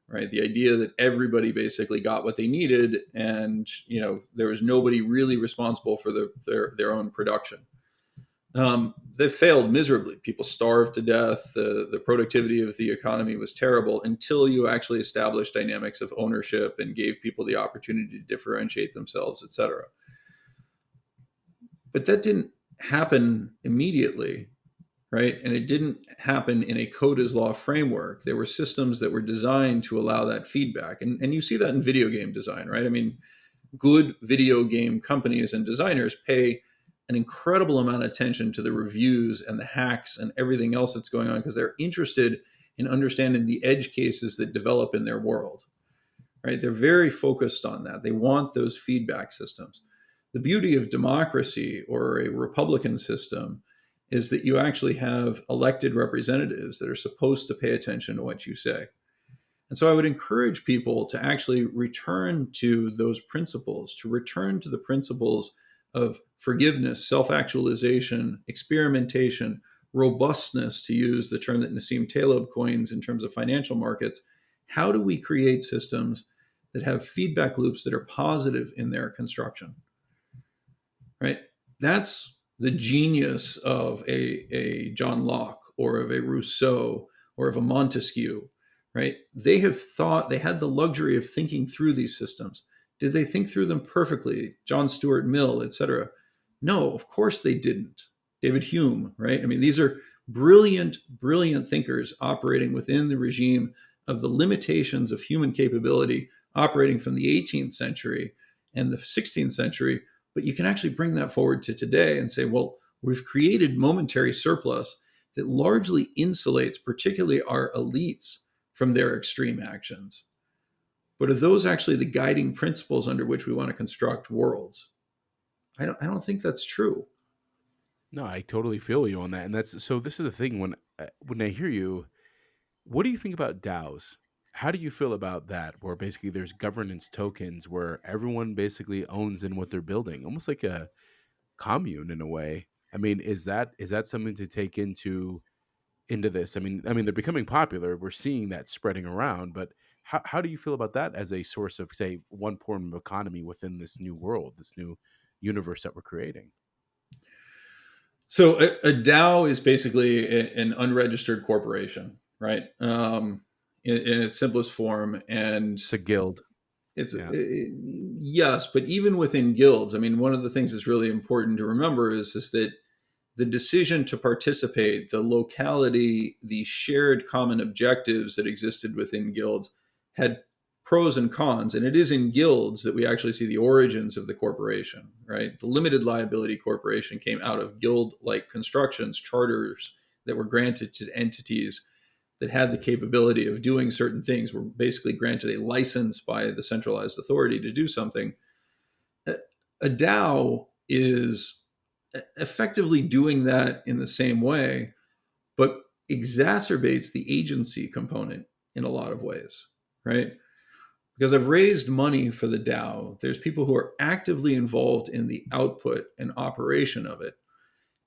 right? The idea that everybody basically got what they needed, and there was nobody really responsible for their own production. They failed miserably. People starved to death. The productivity of the economy was terrible until you actually established dynamics of ownership and gave people the opportunity to differentiate themselves, et cetera. But that didn't happen immediately, right? And it didn't happen in a code as law framework. There were systems that were designed to allow that feedback. And you see that in video game design, right? I mean, good video game companies and designers pay an incredible amount of attention to the reviews and the hacks and everything else that's going on because they're interested in understanding the edge cases that develop in their world, right? They're very focused on that. They want those feedback systems. The beauty of democracy or a Republican system is that you actually have elected representatives that are supposed to pay attention to what you say. And so I would encourage people to actually return to those principles, to return to the principles of forgiveness, self-actualization, experimentation, robustness, to use the term that Nassim Taleb coins in terms of financial markets. How do we create systems that have feedback loops that are positive in their construction? Right? That's the genius of a John Locke or of a Rousseau or of a Montesquieu, right? They had the luxury of thinking through these systems. Did they think through them perfectly? John Stuart Mill, et cetera? No, of course they didn't. David Hume, right? I mean, these are brilliant, brilliant thinkers operating within the regime of the limitations of human capability, operating from the 18th century and the 16th century. But you can actually bring that forward to today and say, well, we've created momentary surplus that largely insulates particularly our elites from their extreme actions. But are those actually the guiding principles under which we want to construct worlds? I don't think that's true. No, I totally feel you on that. And this is the thing when I hear you, what do you think about DAOs? How do you feel about that? Where basically there's governance tokens where everyone basically owns in what they're building, almost like a commune in a way. I mean, is that something to take into this? I mean, they're becoming popular. We're seeing that spreading around, but how do you feel about that as a source of, say, one form of economy within this new world, this new universe that we're creating? So a DAO is basically an unregistered corporation, right? In its simplest form, and It's a guild. it's Yeah. yes, but even within guilds, I mean, one of the things that's really important to remember is that the decision to participate, the locality, the shared common objectives that existed within guilds had pros and cons. And it is in guilds that we actually see the origins of the corporation, right? The limited liability corporation came out of guild like constructions, charters that were granted to entities that had the capability of doing certain things, were basically granted a license by the centralized authority to do something. A DAO is effectively doing that in the same way, but exacerbates the agency component in a lot of ways, right? Because I've raised money for the DAO, there's people who are actively involved in the output and operation of it.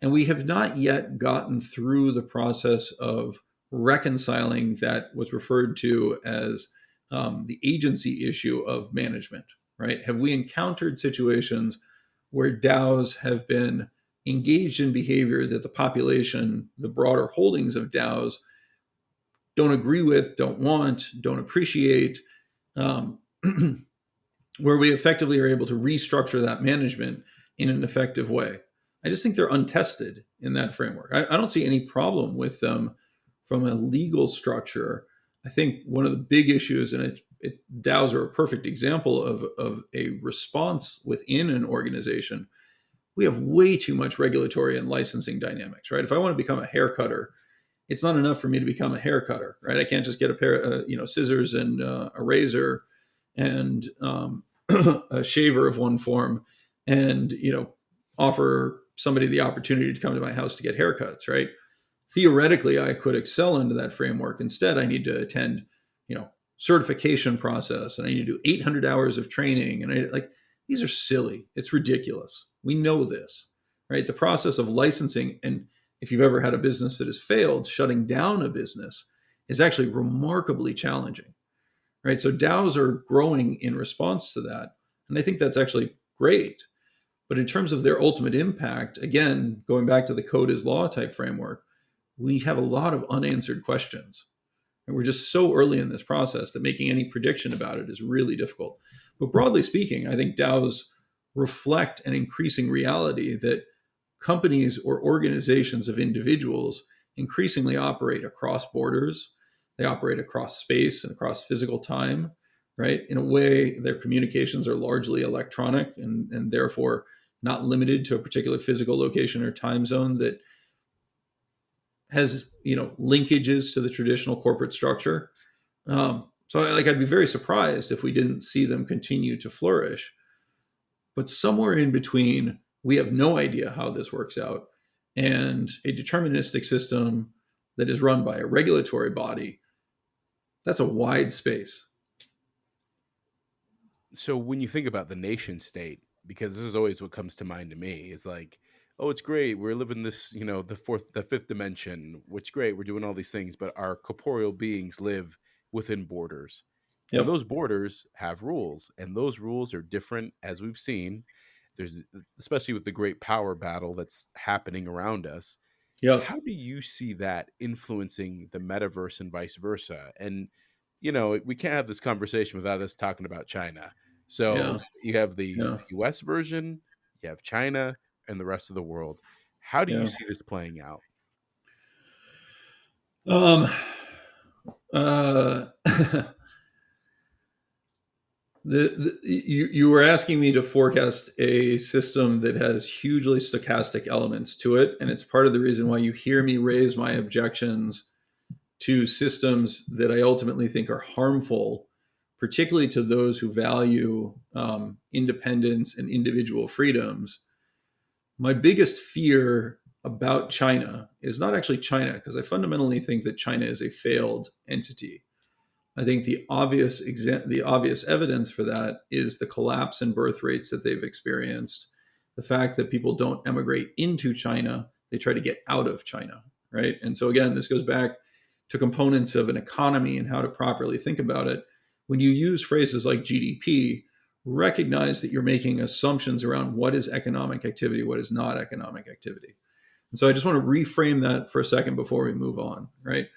And we have not yet gotten through the process of reconciling that what's referred to as the agency issue of management, right? Have we encountered situations where DAOs have been engaged in behavior that the population, the broader holdings of DAOs, don't agree with, don't want, don't appreciate, um, where we effectively are able to restructure that management in an effective way? I just think they're untested in that framework. I don't see any problem with them from a legal structure. I think one of the big issues, and DAOs are a perfect example of a response within an organization. We have way too much regulatory and licensing dynamics, right? If I want to become a hair cutter, it's not enough for me to become a hair cutter, right? I can't just get a pair of scissors and a razor and a shaver of one form and offer somebody the opportunity to come to my house to get haircuts, right? Theoretically, I could excel into that framework. Instead, I need to attend certification process, and I need to do 800 hours of training, and these are silly. It's ridiculous. We know this, right? The process of licensing, and if you've ever had a business that has failed, shutting down a business is actually remarkably challenging, right? So DAOs are growing in response to that, and I think that's actually great. But in terms of their ultimate impact, again, going back to the code is law type framework, we have a lot of unanswered questions. And we're just so early in this process that making any prediction about it is really difficult. But broadly speaking, I think DAOs reflect an increasing reality that companies or organizations of individuals increasingly operate across borders. They operate across space and across physical time, right? In a way, their communications are largely electronic and therefore not limited to a particular physical location or time zone that has, linkages to the traditional corporate structure. So I'd be very surprised if we didn't see them continue to flourish. But somewhere in between, we have no idea how this works out, and a deterministic system that is run by a regulatory body, that's a wide space. So when you think about the nation state, because this is always what comes to mind to me, is like, oh, it's great. We're living this, the fifth dimension, which great. We're doing all these things, but our corporeal beings live within borders. And Yep. those borders have rules, and those rules are different, as we've seen. There's, especially with the great power battle that's happening around us. Yes. How do you see that influencing the metaverse and vice versa? And, we can't have this conversation without us talking about China. Yeah. So you have the Yeah. US version, you have China, and the rest of the world. How do you Yeah. see this playing out? Um, uh, you were asking me to forecast a system that has hugely stochastic elements to it, and it's part of the reason why you hear me raise my objections to systems that I ultimately think are harmful, particularly to those who value independence and individual freedoms. My biggest fear about China is not actually China, because I fundamentally think that China is a failed entity. I think the obvious evidence for that is the collapse in birth rates that they've experienced, the fact that people don't emigrate into China, they try to get out of China, right? And so again, this goes back to components of an economy and how to properly think about it. When you use phrases like GDP, recognize that you're making assumptions around what is economic activity, what is not economic activity. And so I just want to reframe that for a second before we move on, right?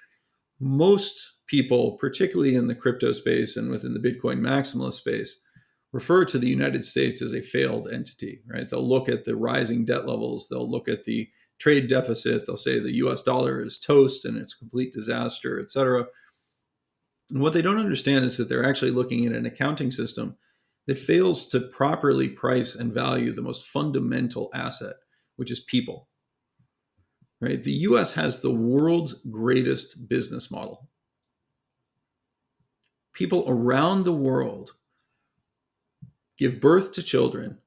Most people, particularly in the crypto space and within the Bitcoin maximalist space, refer to the United States as a failed entity, right? They'll look at the rising debt levels, they'll look at the trade deficit, they'll say the US dollar is toast and it's a complete disaster, et cetera. And what they don't understand is that they're actually looking at an accounting system that fails to properly price and value the most fundamental asset, which is people. Right? The US has the world's greatest business model. People around the world give birth to children,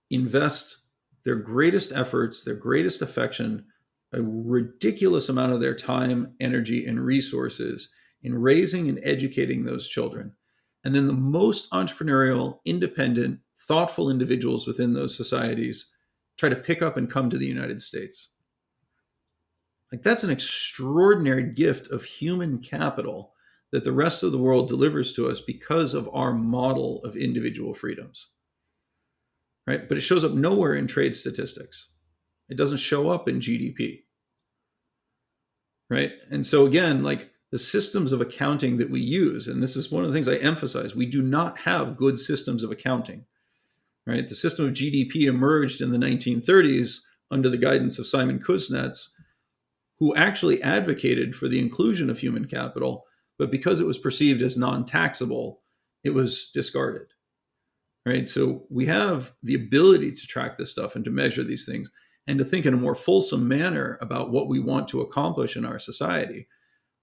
invest their greatest efforts, their greatest affection, a ridiculous amount of their time, energy, and resources in raising and educating those children. And then the most entrepreneurial, independent, thoughtful individuals within those societies try to pick up and come to the United States. Like, that's an extraordinary gift of human capital that the rest of the world delivers to us because of our model of individual freedoms. Right? But it shows up nowhere in trade statistics. It doesn't show up in GDP. Right? And so again, like, the systems of accounting that we use, and this is one of the things I emphasize, we do not have good systems of accounting. Right? The system of GDP emerged in the 1930s under the guidance of Simon Kuznets, who actually advocated for the inclusion of human capital, but because it was perceived as non-taxable, it was discarded. Right? So we have the ability to track this stuff and to measure these things and to think in a more fulsome manner about what we want to accomplish in our society,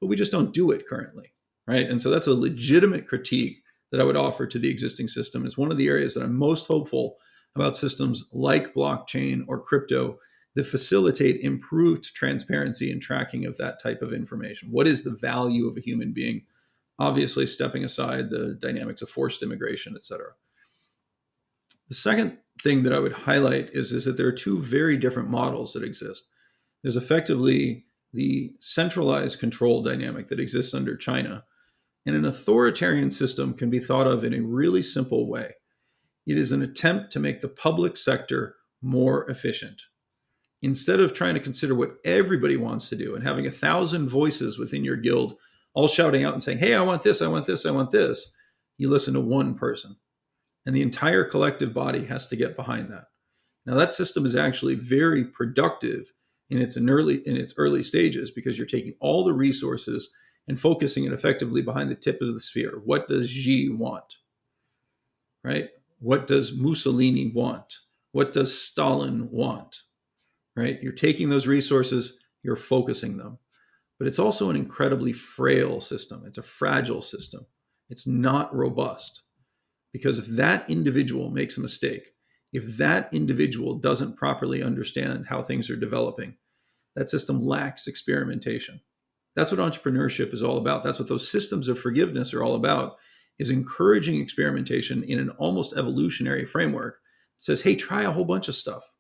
but we just don't do it currently. Right? And so that's a legitimate critique that I would offer to the existing system. It's one of the areas that I'm most hopeful about systems like blockchain or crypto that facilitate improved transparency and tracking of that type of information. What is the value of a human being obviously stepping aside the dynamics of forced immigration, et cetera. The second thing that I would highlight is that there are two very different models that exist. There's effectively the centralized control dynamic that exists under China, and an authoritarian system can be thought of in a really simple way. It is an attempt to make the public sector more efficient. Instead of trying to consider what everybody wants to do and having 1,000 voices within your guild all shouting out and saying, hey, I want this, I want this, I want this, you listen to one person. And the entire collective body has to get behind that. Now, that system is actually very productive in its early stages because you're taking all the resources and focusing it effectively behind the tip of the sphere. What does Xi want? Right? What does Mussolini want? What does Stalin want? Right? You're taking those resources, you're focusing them. But it's also an incredibly frail system. It's a fragile system. It's not robust. Because if that individual makes a mistake, if that individual doesn't properly understand how things are developing, that system lacks experimentation. That's what entrepreneurship is all about. That's what those systems of forgiveness are all about, is encouraging experimentation in an almost evolutionary framework that says, hey, try a whole bunch of stuff.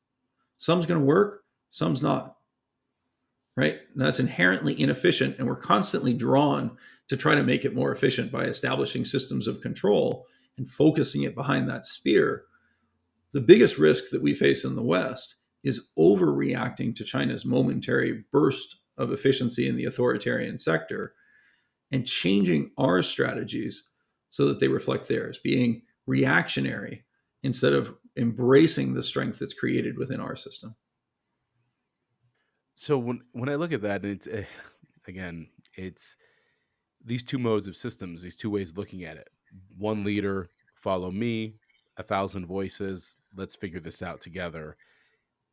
Some's going to work, some's not. Right? Now, that's inherently inefficient, and we're constantly drawn to try to make it more efficient by establishing systems of control and focusing it behind that sphere. The biggest risk that we face in the West is overreacting to China's momentary burst of efficiency in the authoritarian sector and changing our strategies so that they reflect theirs, being reactionary instead of embracing the strength that's created within our system. So when I look at that, it's again, it's these two modes of systems, these two ways of looking at it. One leader, follow me, 1,000 voices, let's figure this out together.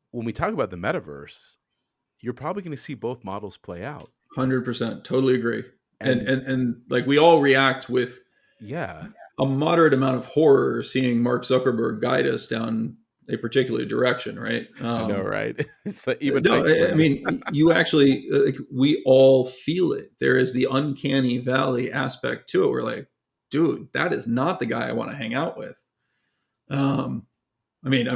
When we talk about the metaverse, you're probably going to see both models play out. 100%, totally agree. And like we all react with a moderate amount of horror seeing Mark Zuckerberg guide us down a particular direction, right? I know, right? It's like even I mean, you actually, we all feel it. There is the uncanny valley aspect to it. We're like, dude, that is not the guy I want to hang out with. I mean,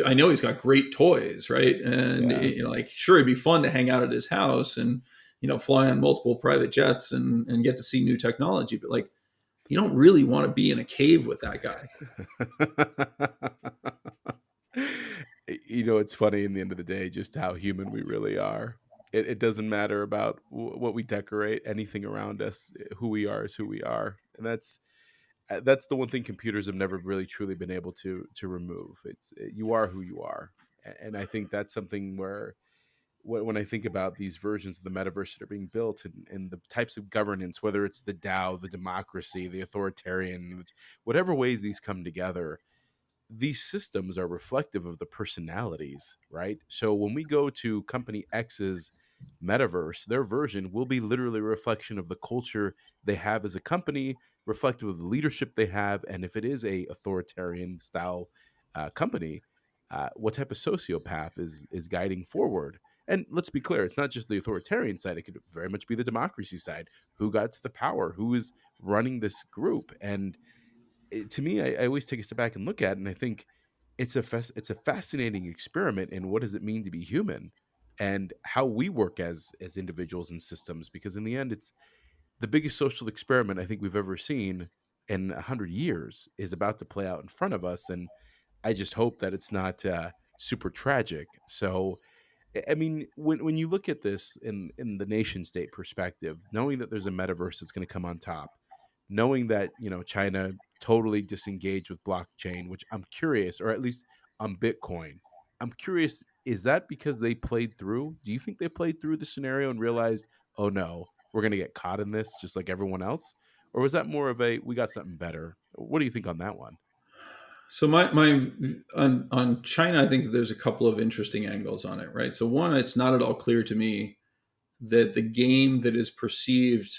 I know he's got great toys, right? And like, sure, it'd be fun to hang out at his house and fly on multiple private jets and get to see new technology. But like, you don't really want to be in a cave with that guy. It's funny in the end of the day, just how human we really are. It doesn't matter about what we decorate, anything around us. Who we are is who we are. And that's the one thing computers have never really truly been able to remove. It's you are who you are. And I think that's something where when I think about these versions of the metaverse that are being built and the types of governance, whether it's the DAO, the democracy, the authoritarian, whatever ways these come together, these systems are reflective of the personalities, right? So when we go to company X's metaverse, their version will be literally a reflection of the culture they have as a company, reflective of the leadership they have, and if it is a authoritarian style company, what type of sociopath is guiding forward. And let's be clear, it's not just the authoritarian side. It could very much be the democracy side. Who got to the power? Who is running this group? And to me, I always take a step back and look at it, and I think it's a fascinating experiment in what does it mean to be human and how we work as individuals and systems. Because in the end, it's the biggest social experiment I think we've ever seen in 100 years is about to play out in front of us, and I just hope that it's not super tragic. So I mean, when you look at this in the nation state perspective, knowing that there's a metaverse that's going to come on top, knowing that China totally disengaged with blockchain, which I'm curious, or at least on Bitcoin, I'm curious, is that because they played through? Do you think they played through the scenario and realized, oh no, we're going to get caught in this just like everyone else? Or was that more of a, we got something better? What do you think on that one? So my on China, I think that there's a couple of interesting angles on it, right? So one, it's not at all clear to me that the game that is perceived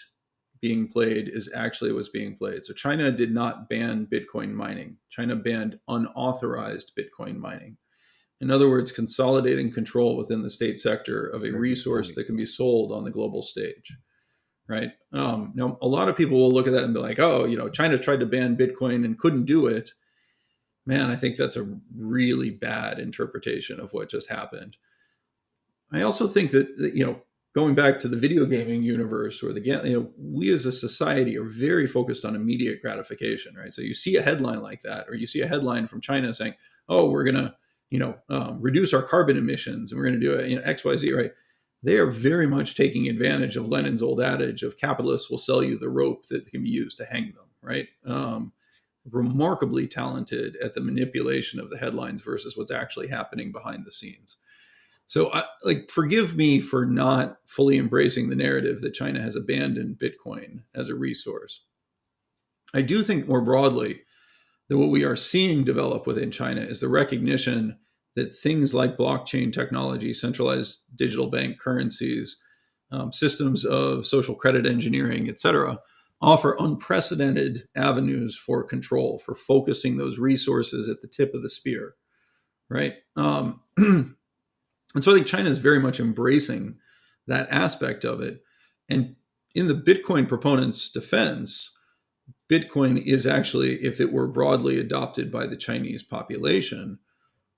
being played is actually what's being played. So China did not ban Bitcoin mining. China banned unauthorized Bitcoin mining. In other words, consolidating control within the state sector of a resource that can be sold on the global stage, right? Now, a lot of people will look at that and be like, oh, China tried to ban Bitcoin and couldn't do it. Man, I think that's a really bad interpretation of what just happened. I also think that going back to the video gaming universe, or we as a society are very focused on immediate gratification, right? So you see a headline like that, or you see a headline from China saying, "Oh, we're gonna, reduce our carbon emissions, and we're gonna do it, X, Y, Z," right? They are very much taking advantage of Lenin's old adage of capitalists will sell you the rope that can be used to hang them, right? Remarkably talented at the manipulation of the headlines versus what's actually happening behind the scenes. So, forgive me for not fully embracing the narrative that China has abandoned Bitcoin as a resource. I do think more broadly that what we are seeing develop within China is the recognition that things like blockchain technology, centralized digital bank currencies, systems of social credit engineering, et cetera, offer unprecedented avenues for control, for focusing those resources at the tip of the spear, right? And so I think China is very much embracing that aspect of it. And in the Bitcoin proponents' defense, Bitcoin is actually, if it were broadly adopted by the Chinese population,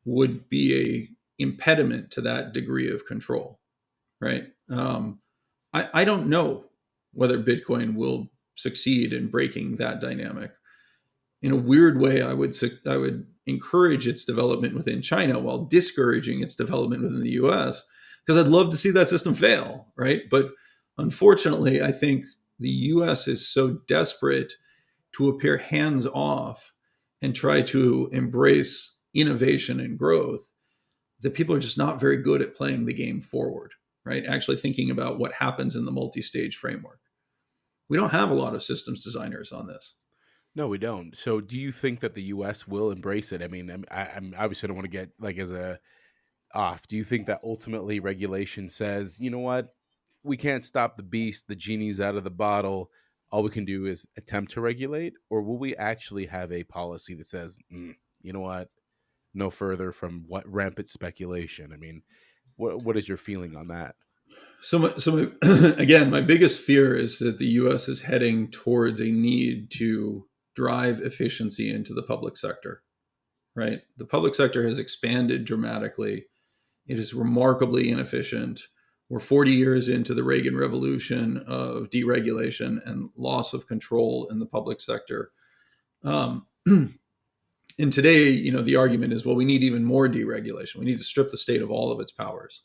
would be a impediment to that degree of control, right? I don't know whether Bitcoin will succeed in breaking that dynamic. In a weird way, I would encourage its development within China while discouraging its development within the U.S. because I'd love to see that system fail, right? But unfortunately, I think the U.S. is so desperate to appear hands off and try to embrace innovation and growth that people are just not very good at playing the game forward, right? Actually thinking about what happens in the multi-stage framework. We don't have a lot of systems designers on this. No, we don't. So, do you think that the U.S. will embrace it? I mean, I'm obviously don't want to get like as a off. Do you think that ultimately regulation says, you know what, we can't stop the beast, the genie's out of the bottle. All we can do is attempt to regulate, or will we actually have a policy that says, you know what, no further from what rampant speculation? I mean, what is your feeling on that? Again, my biggest fear is that the U.S. is heading towards a need to drive efficiency into the public sector, right? The public sector has expanded dramatically. It is remarkably inefficient. We're 40 years into the Reagan revolution of deregulation and loss of control in the public sector. And today, the argument is, well, we need even more deregulation. We need to strip the state of all of its powers.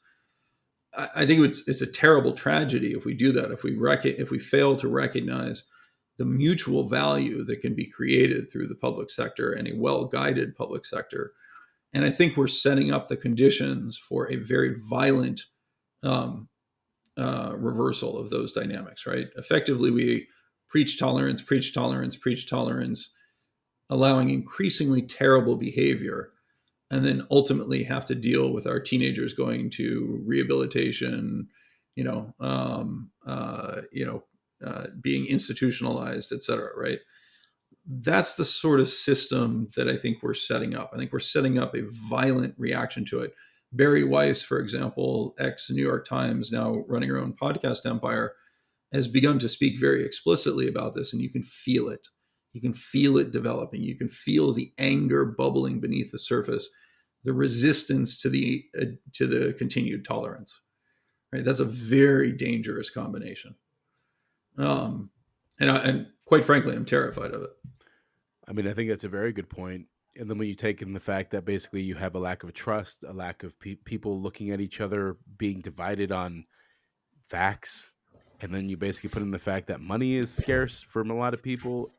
I think it's a terrible tragedy if we do that. If we fail to recognize the mutual value that can be created through the public sector and a well-guided public sector. And I think we're setting up the conditions for a very violent reversal of those dynamics, right? Effectively, we preach tolerance, preach tolerance, preach tolerance, allowing increasingly terrible behavior, and then ultimately have to deal with our teenagers going to rehabilitation, being institutionalized, et cetera, right? That's the sort of system that I think we're setting up. I think we're setting up a violent reaction to it. Barry Weiss, for example, ex-New York Times, now running her own podcast empire, has begun to speak very explicitly about this, and you can feel it. You can feel it developing. You can feel the anger bubbling beneath the surface, the resistance to the continued tolerance. Right, that's a very dangerous combination. And quite frankly, I'm terrified of it. I mean, I think that's a very good point. And then when you take in the fact that basically you have a lack of trust, a lack of people looking at each other, being divided on facts, and then you basically put in the fact that money is scarce for a lot of people.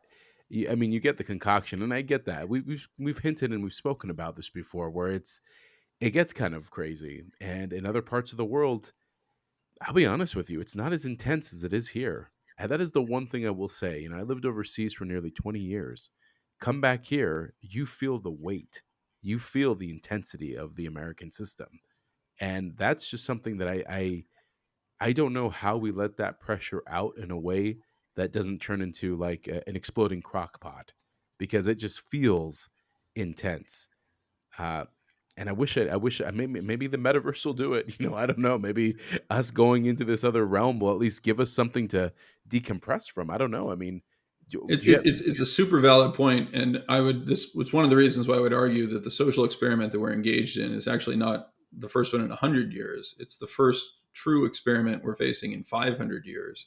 I mean, you get the concoction, and I get that. We've hinted and we've spoken about this before, where it gets kind of crazy. And in other parts of the world, I'll be honest with you, it's not as intense as it is here. And that is the one thing I will say. I lived overseas for nearly 20 years. Come back here, you feel the weight, you feel the intensity of the American system, and that's just something that I don't know how we let that pressure out in a way that doesn't turn into like an exploding crock pot, because it just feels intense. Uh, And maybe the metaverse will do it. I don't know. Maybe us going into this other realm will at least give us something to decompress from. I don't know. I mean, yeah, It's a super valid point, and I would this was one of the reasons why I would argue that the social experiment that we're engaged in is actually not the first one in 100 years. It's the first true experiment we're facing in 500 years,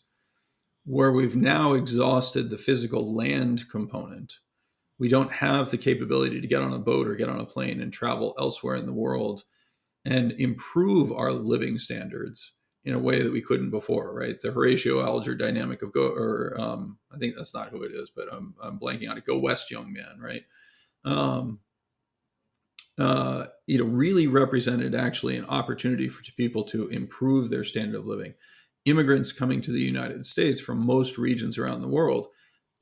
where we've now exhausted the physical land component. We don't have the capability to get on a boat or get on a plane and travel elsewhere in the world and improve our living standards in a way that we couldn't before, right? The Horatio Alger dynamic of I think that's not who it is, but I'm blanking on it. Go West, young man, right? Um, really represented actually an opportunity for people to improve their standard of living. Immigrants coming to the United States from most regions around the world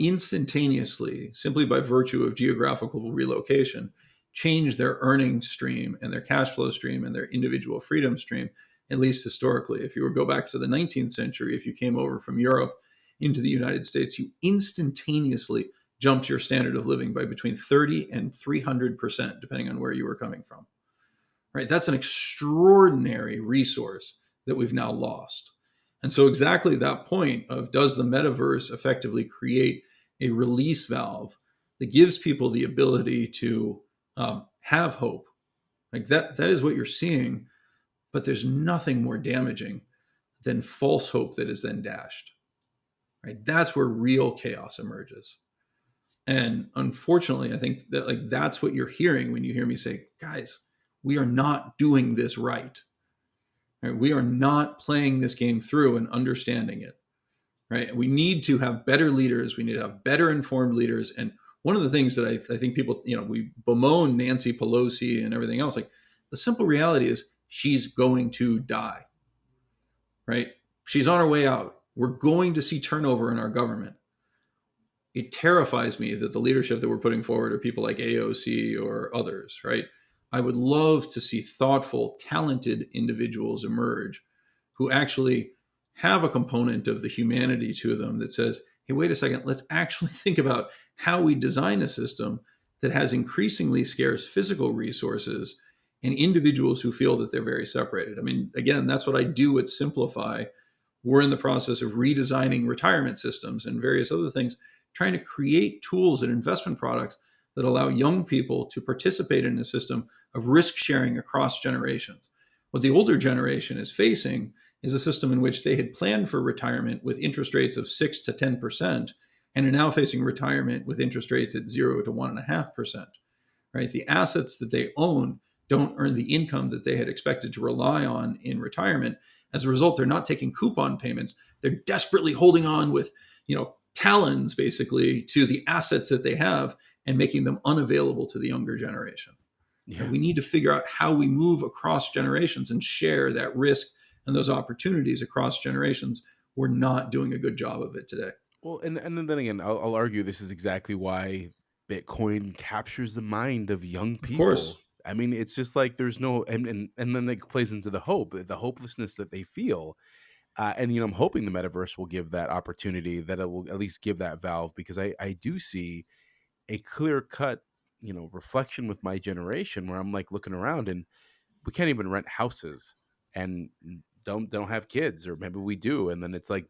instantaneously, simply by virtue of geographical relocation, change their earning stream and their cash flow stream and their individual freedom stream, at least historically. If you were to go back to the 19th century, if you came over from Europe into the United States, you instantaneously jumped your standard of living by between 30 and 300%, depending on where you were coming from. Right? That's an extraordinary resource that we've now lost. And so, exactly that point of does the metaverse effectively create a release valve that gives people the ability to have hope? Like that is what you're seeing, but there's nothing more damaging than false hope that is then dashed. Right? That's where real chaos emerges. And unfortunately, I think that that's what you're hearing when you hear me say, guys, we are not doing this right. Right? We are not playing this game through and understanding it. Right? We need to have better leaders. We need to have better informed leaders. And one of the things that I think people, we bemoan Nancy Pelosi and everything else. Like the simple reality is she's going to die. Right? She's on her way out. We're going to see turnover in our government. It terrifies me that the leadership that we're putting forward are people like AOC or others, right? I would love to see thoughtful, talented individuals emerge who actually have a component of the humanity to them that says, hey, wait a second, let's actually think about how we design a system that has increasingly scarce physical resources and individuals who feel that they're very separated. I mean, again, that's what I do at Simplify. We're in the process of redesigning retirement systems and various other things, trying to create tools and investment products that allow young people to participate in a system of risk sharing across generations. What the older generation is facing is a system in which they had planned for retirement with interest rates of 6 to 10% and are now facing retirement with interest rates at 0 to 1.5%. Right? The assets that they own don't earn the income that they had expected to rely on in retirement. As a result, they're not taking coupon payments. They're desperately holding on with, talons basically to the assets that they have and making them unavailable to the younger generation. yeah. And we need to figure out how we move across generations and share that risk and those opportunities across generations. We're not doing a good job of it today. Well, and then again, I'll argue this is exactly why Bitcoin captures the mind of young Of course. people. I mean, it's just like there's no, and then it plays into the hopelessness that they feel. And I'm hoping the metaverse will give that opportunity, that it will at least give that valve, because I do see a clear cut, reflection with my generation where I'm like looking around and we can't even rent houses and don't have kids, or maybe we do, and then it's like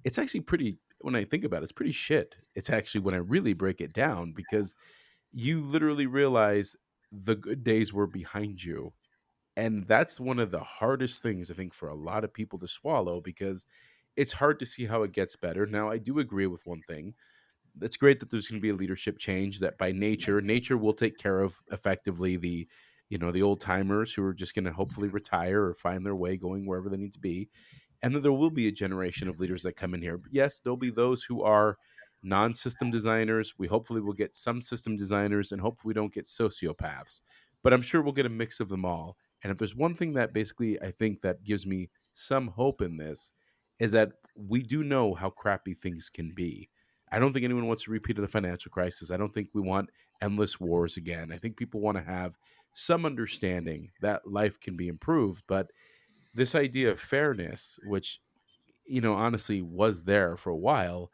it's actually pretty, when I think about it, it's pretty shit. It's actually, when I really break it down, because you literally realize the good days were behind you, and that's one of the hardest things I think for a lot of people to swallow, because it's hard to see how it gets better. Now, I do agree with one thing. It's great that there's going to be a leadership change, that by nature will take care of effectively the old timers who are just going to hopefully retire or find their way going wherever they need to be, and that there will be a generation of leaders that come in here. But yes, there'll be those who are non-system designers. We hopefully will get some system designers, and hopefully we don't get sociopaths, but I'm sure we'll get a mix of them all. And if there's one thing that basically I think that gives me some hope in this, is that we do know how crappy things can be. I don't think anyone wants a repeat of the financial crisis. I don't think we want endless wars again. I think people want to have some understanding that life can be improved. But this idea of fairness, which, honestly was there for a while,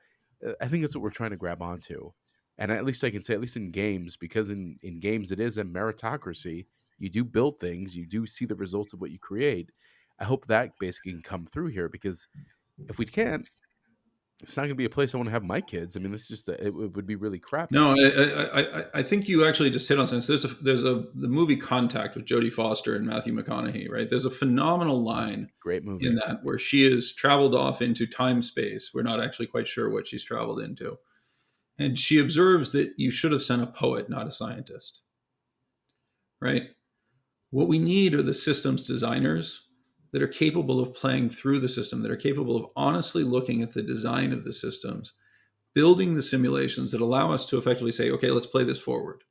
I think that's what we're trying to grab onto. And at least I can say, at least in games, because in games it is a meritocracy, you do build things, you do see the results of what you create. I hope that basically can come through here, because if we can't, it's not going to be a place I want to have my kids. I mean, this is just it would be really crappy. No, I think you actually just hit on something. So the movie Contact with Jodie Foster and Matthew McConaughey, right? There's a phenomenal line Great movie. in that where she has traveled off into time space. We're not actually quite sure what she's traveled into. And she observes that you should have sent a poet, not a scientist, right? What we need are the systems designers that are capable of playing through the system, that are capable of honestly looking at the design of the systems, building the simulations that allow us to effectively say, okay, let's play this forward,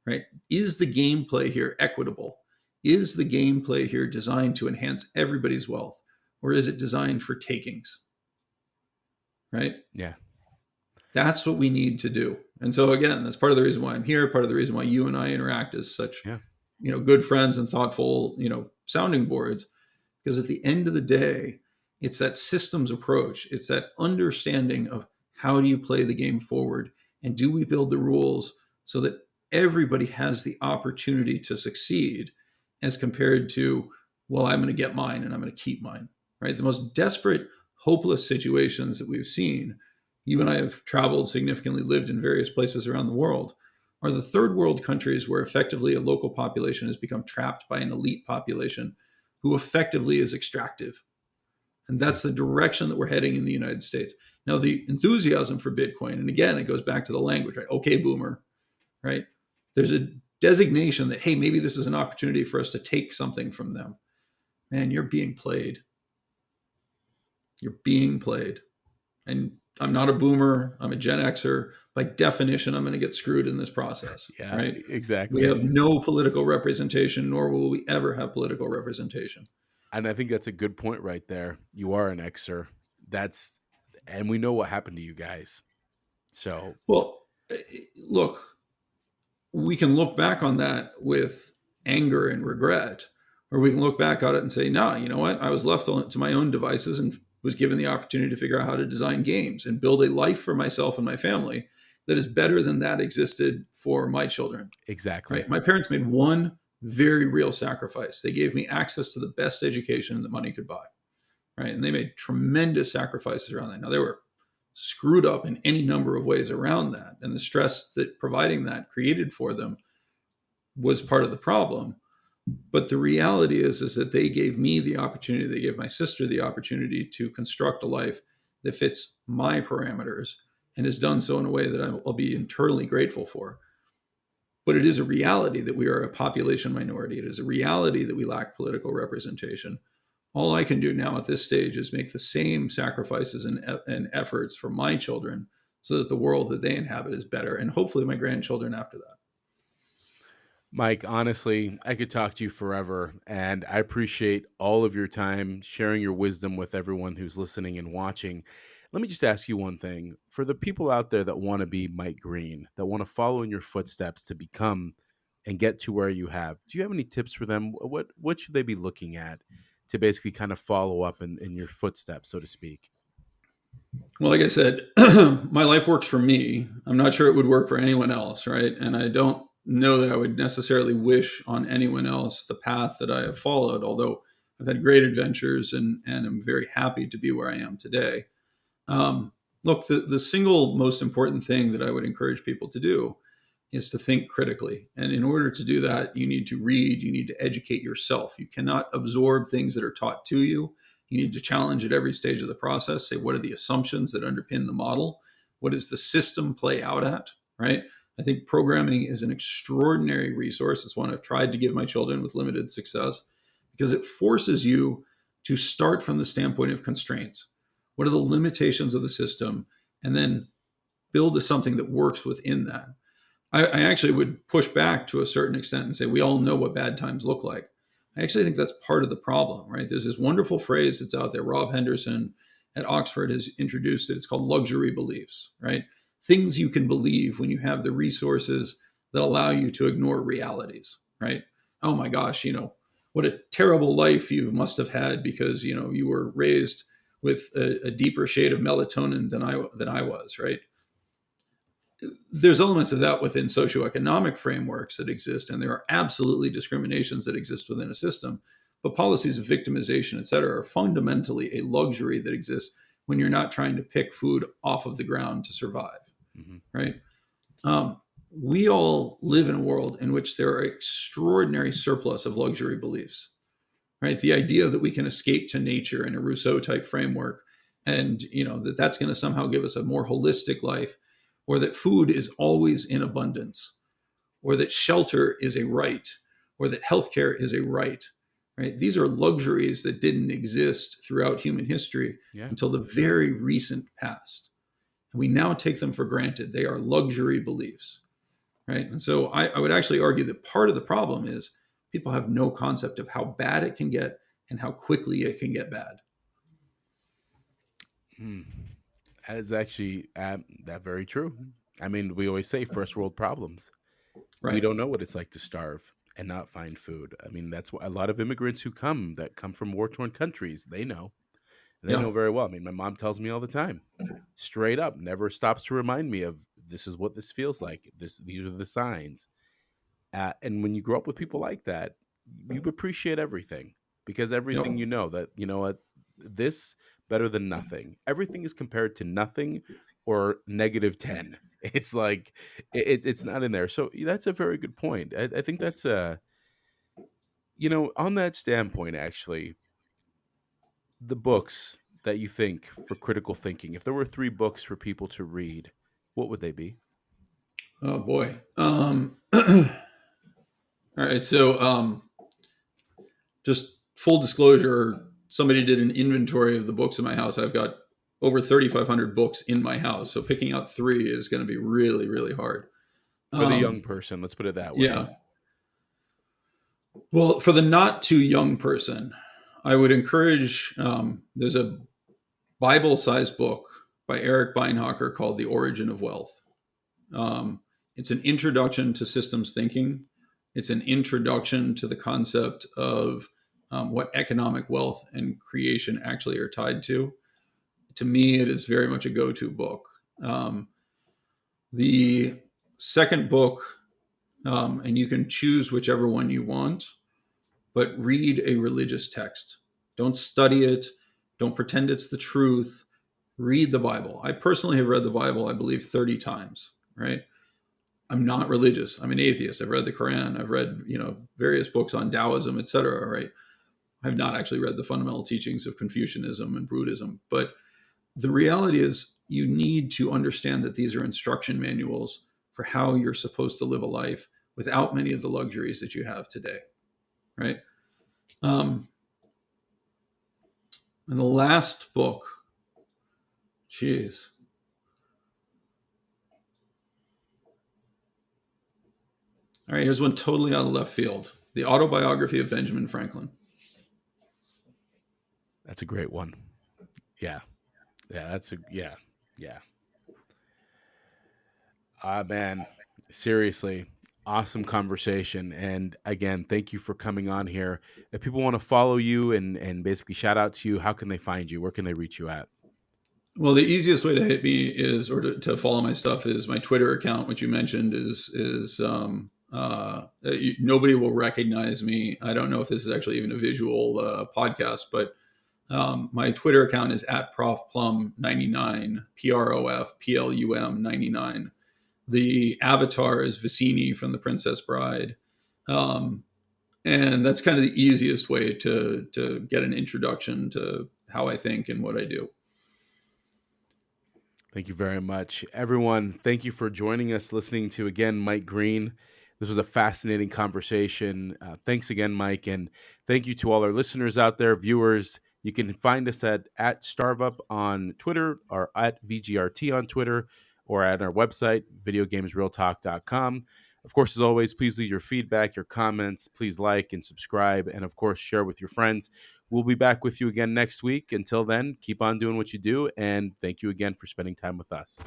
right? Is the gameplay here equitable? Is the gameplay here designed to enhance everybody's wealth? Or is it designed for takings? Right? Yeah. That's what we need to do. And so again, that's part of the reason why I'm here, part of the reason why you and I interact as such, good friends and thoughtful, sounding boards. Because at the end of the day, it's that systems approach. It's that understanding of how do you play the game forward? And do we build the rules so that everybody has the opportunity to succeed, as compared to, well, I'm going to get mine and I'm going to keep mine, right? The most desperate, hopeless situations that we've seen, you and I have traveled significantly, lived in various places around the world, are the third world countries where effectively a local population has become trapped by an elite population who effectively is extractive. And that's the direction that we're heading in the United States. Now, the enthusiasm for Bitcoin, and again, it goes back to the language, right? Okay, boomer, right? There's a designation that, hey, maybe this is an opportunity for us to take something from them. Man, you're being played. You're being played. And I'm not a boomer. I'm a Gen Xer. By definition, I'm going to get screwed in this process. Yeah, right? Exactly. We have no political representation, nor will we ever have political representation. And I think that's a good point right there. You are an Xer. And we know what happened to you guys. So, well, look, we can look back on that with anger and regret, or we can look back at it and say, no, you know what? I was left to my own devices and was given the opportunity to figure out how to design games and build a life for myself and my family that is better than that existed for my children. Exactly. Right? My parents made one very real sacrifice. They gave me access to the best education that money could buy. Right? And they made tremendous sacrifices around that. Now, they were screwed up in any number of ways around that. And the stress that providing that created for them was part of the problem. But the reality is that they gave me the opportunity, they gave my sister the opportunity to construct a life that fits my parameters, and has done so in a way that I'll be eternally grateful for. But it is a reality that we are a population minority. It is a reality that we lack political representation. All I can do now at this stage is make the same sacrifices and efforts for my children so that the world that they inhabit is better, and hopefully my grandchildren after that. Mike, honestly, I could talk to you forever, and I appreciate all of your time sharing your wisdom with everyone who's listening and watching. Let me just ask you one thing. For the people out there that want to be Mike Green, that want to follow in your footsteps to become and get to where you have, do you have any tips for them? What should they be looking at to basically kind of follow up in your footsteps, so to speak? Well, like I said, my life works for me. I'm not sure it would work for anyone else, right? And I don't know that I would necessarily wish on anyone else the path that I have followed, although I've had great adventures and I'm very happy to be where I am today. Look, the single most important thing that I would encourage people to do is to think critically. And in order to do that, you need to read, you need to educate yourself. You cannot absorb things that are taught to you. You need to challenge at every stage of the process. Say, what are the assumptions that underpin the model? What does the system play out at, right? I think programming is an extraordinary resource. It's one I've tried to give my children with limited success, because it forces you to start from the standpoint of constraints. What are the limitations of the system? And then build to something that works within that. I actually would push back to a certain extent and say, we all know what bad times look like. I actually think that's part of the problem, right? There's this wonderful phrase that's out there. Rob Henderson at Oxford has introduced it. It's called luxury beliefs, right? Things you can believe when you have the resources that allow you to ignore realities, right? Oh my gosh, what a terrible life you must have had because, you were raised with a deeper shade of melatonin than I was, right? there's elements of that within socioeconomic frameworks that exist, and there are absolutely discriminations that exist within a system. But policies of victimization, et cetera, are fundamentally a luxury that exists when you're not trying to pick food off of the ground to survive, right? We all live in a world in which there are extraordinary surplus of luxury beliefs, right? The idea that we can escape to nature in a Rousseau type framework, and that's going to somehow give us a more holistic life, or that food is always in abundance, or that shelter is a right, or that healthcare is a right. Right? These are luxuries that didn't exist throughout human history until the very recent past. And we now take them for granted. They are luxury beliefs. Right? And so I would actually argue that part of the problem is people have no concept of how bad it can get and how quickly it can get bad. That is actually that very true. I mean, we always say first world problems. Right. We don't know what it's like to starve and not find food. I mean, that's what a lot of immigrants who come from war-torn countries, they know. They know very well. I mean, my mom tells me all the time, straight up, never stops to remind me of this is what this feels like. These are the signs. And when you grow up with people like that, you appreciate everything, because everything that, what, this better than nothing. Everything is compared to nothing or -10. It's like it's not in there. So that's a very good point. I think that's on that standpoint, actually, the books that you think for critical thinking, if there were 3 books for people to read, what would they be? Oh boy. All right. So just full disclosure, somebody did an inventory of the books in my house. I've got over 3,500 books in my house. So picking out 3 is going to be really, really hard. For the young person, let's put it that way. Yeah. Well, for the not too young person, I would encourage, there's a Bible-sized book by Eric Beinhocker called The Origin of Wealth. It's an introduction to systems thinking. It's an introduction to the concept of what economic wealth and creation actually are tied to. To me, it is very much a go-to book. The second book, and you can choose whichever one you want, but read a religious text. Don't study it. Don't pretend it's the truth. Read the Bible. I personally have read the Bible, I believe, 30 times, right? I'm not religious. I'm an atheist. I've read the Quran. I've read, various books on Taoism, et cetera, right? I've not actually read the fundamental teachings of Confucianism and Buddhism. But the reality is you need to understand that these are instruction manuals for how you're supposed to live a life without many of the luxuries that you have today, right? And the last book, geez. All right, here's one totally out of left field. The Autobiography of Benjamin Franklin. That's a great one. Yeah. Yeah. Man, seriously, awesome conversation. And again, thank you for coming on here. If people want to follow you and basically shout out to you, how can they find you? Where can they reach you at? Well, the easiest way to hit me is, or to follow my stuff, is my Twitter account, which you mentioned is nobody will recognize me. I don't know if this is actually even a visual podcast, but my Twitter account is @ProfPlum99, PROFPLUM 99. The avatar is Vicini from The Princess Bride. And that's kind of the easiest way to get an introduction to how I think and what I do. Thank you very much. Everyone, thank you for joining us, listening to, again, Mike Green. This was a fascinating conversation. Thanks again, Mike. And thank you to all our listeners out there, viewers. You can find us at StarvUp on Twitter, or at VGRT on Twitter, or at our website, videogamesrealtalk.com. Of course, as always, please leave your feedback, your comments. Please like and subscribe, and of course, share with your friends. We'll be back with you again next week. Until then, keep on doing what you do, and thank you again for spending time with us.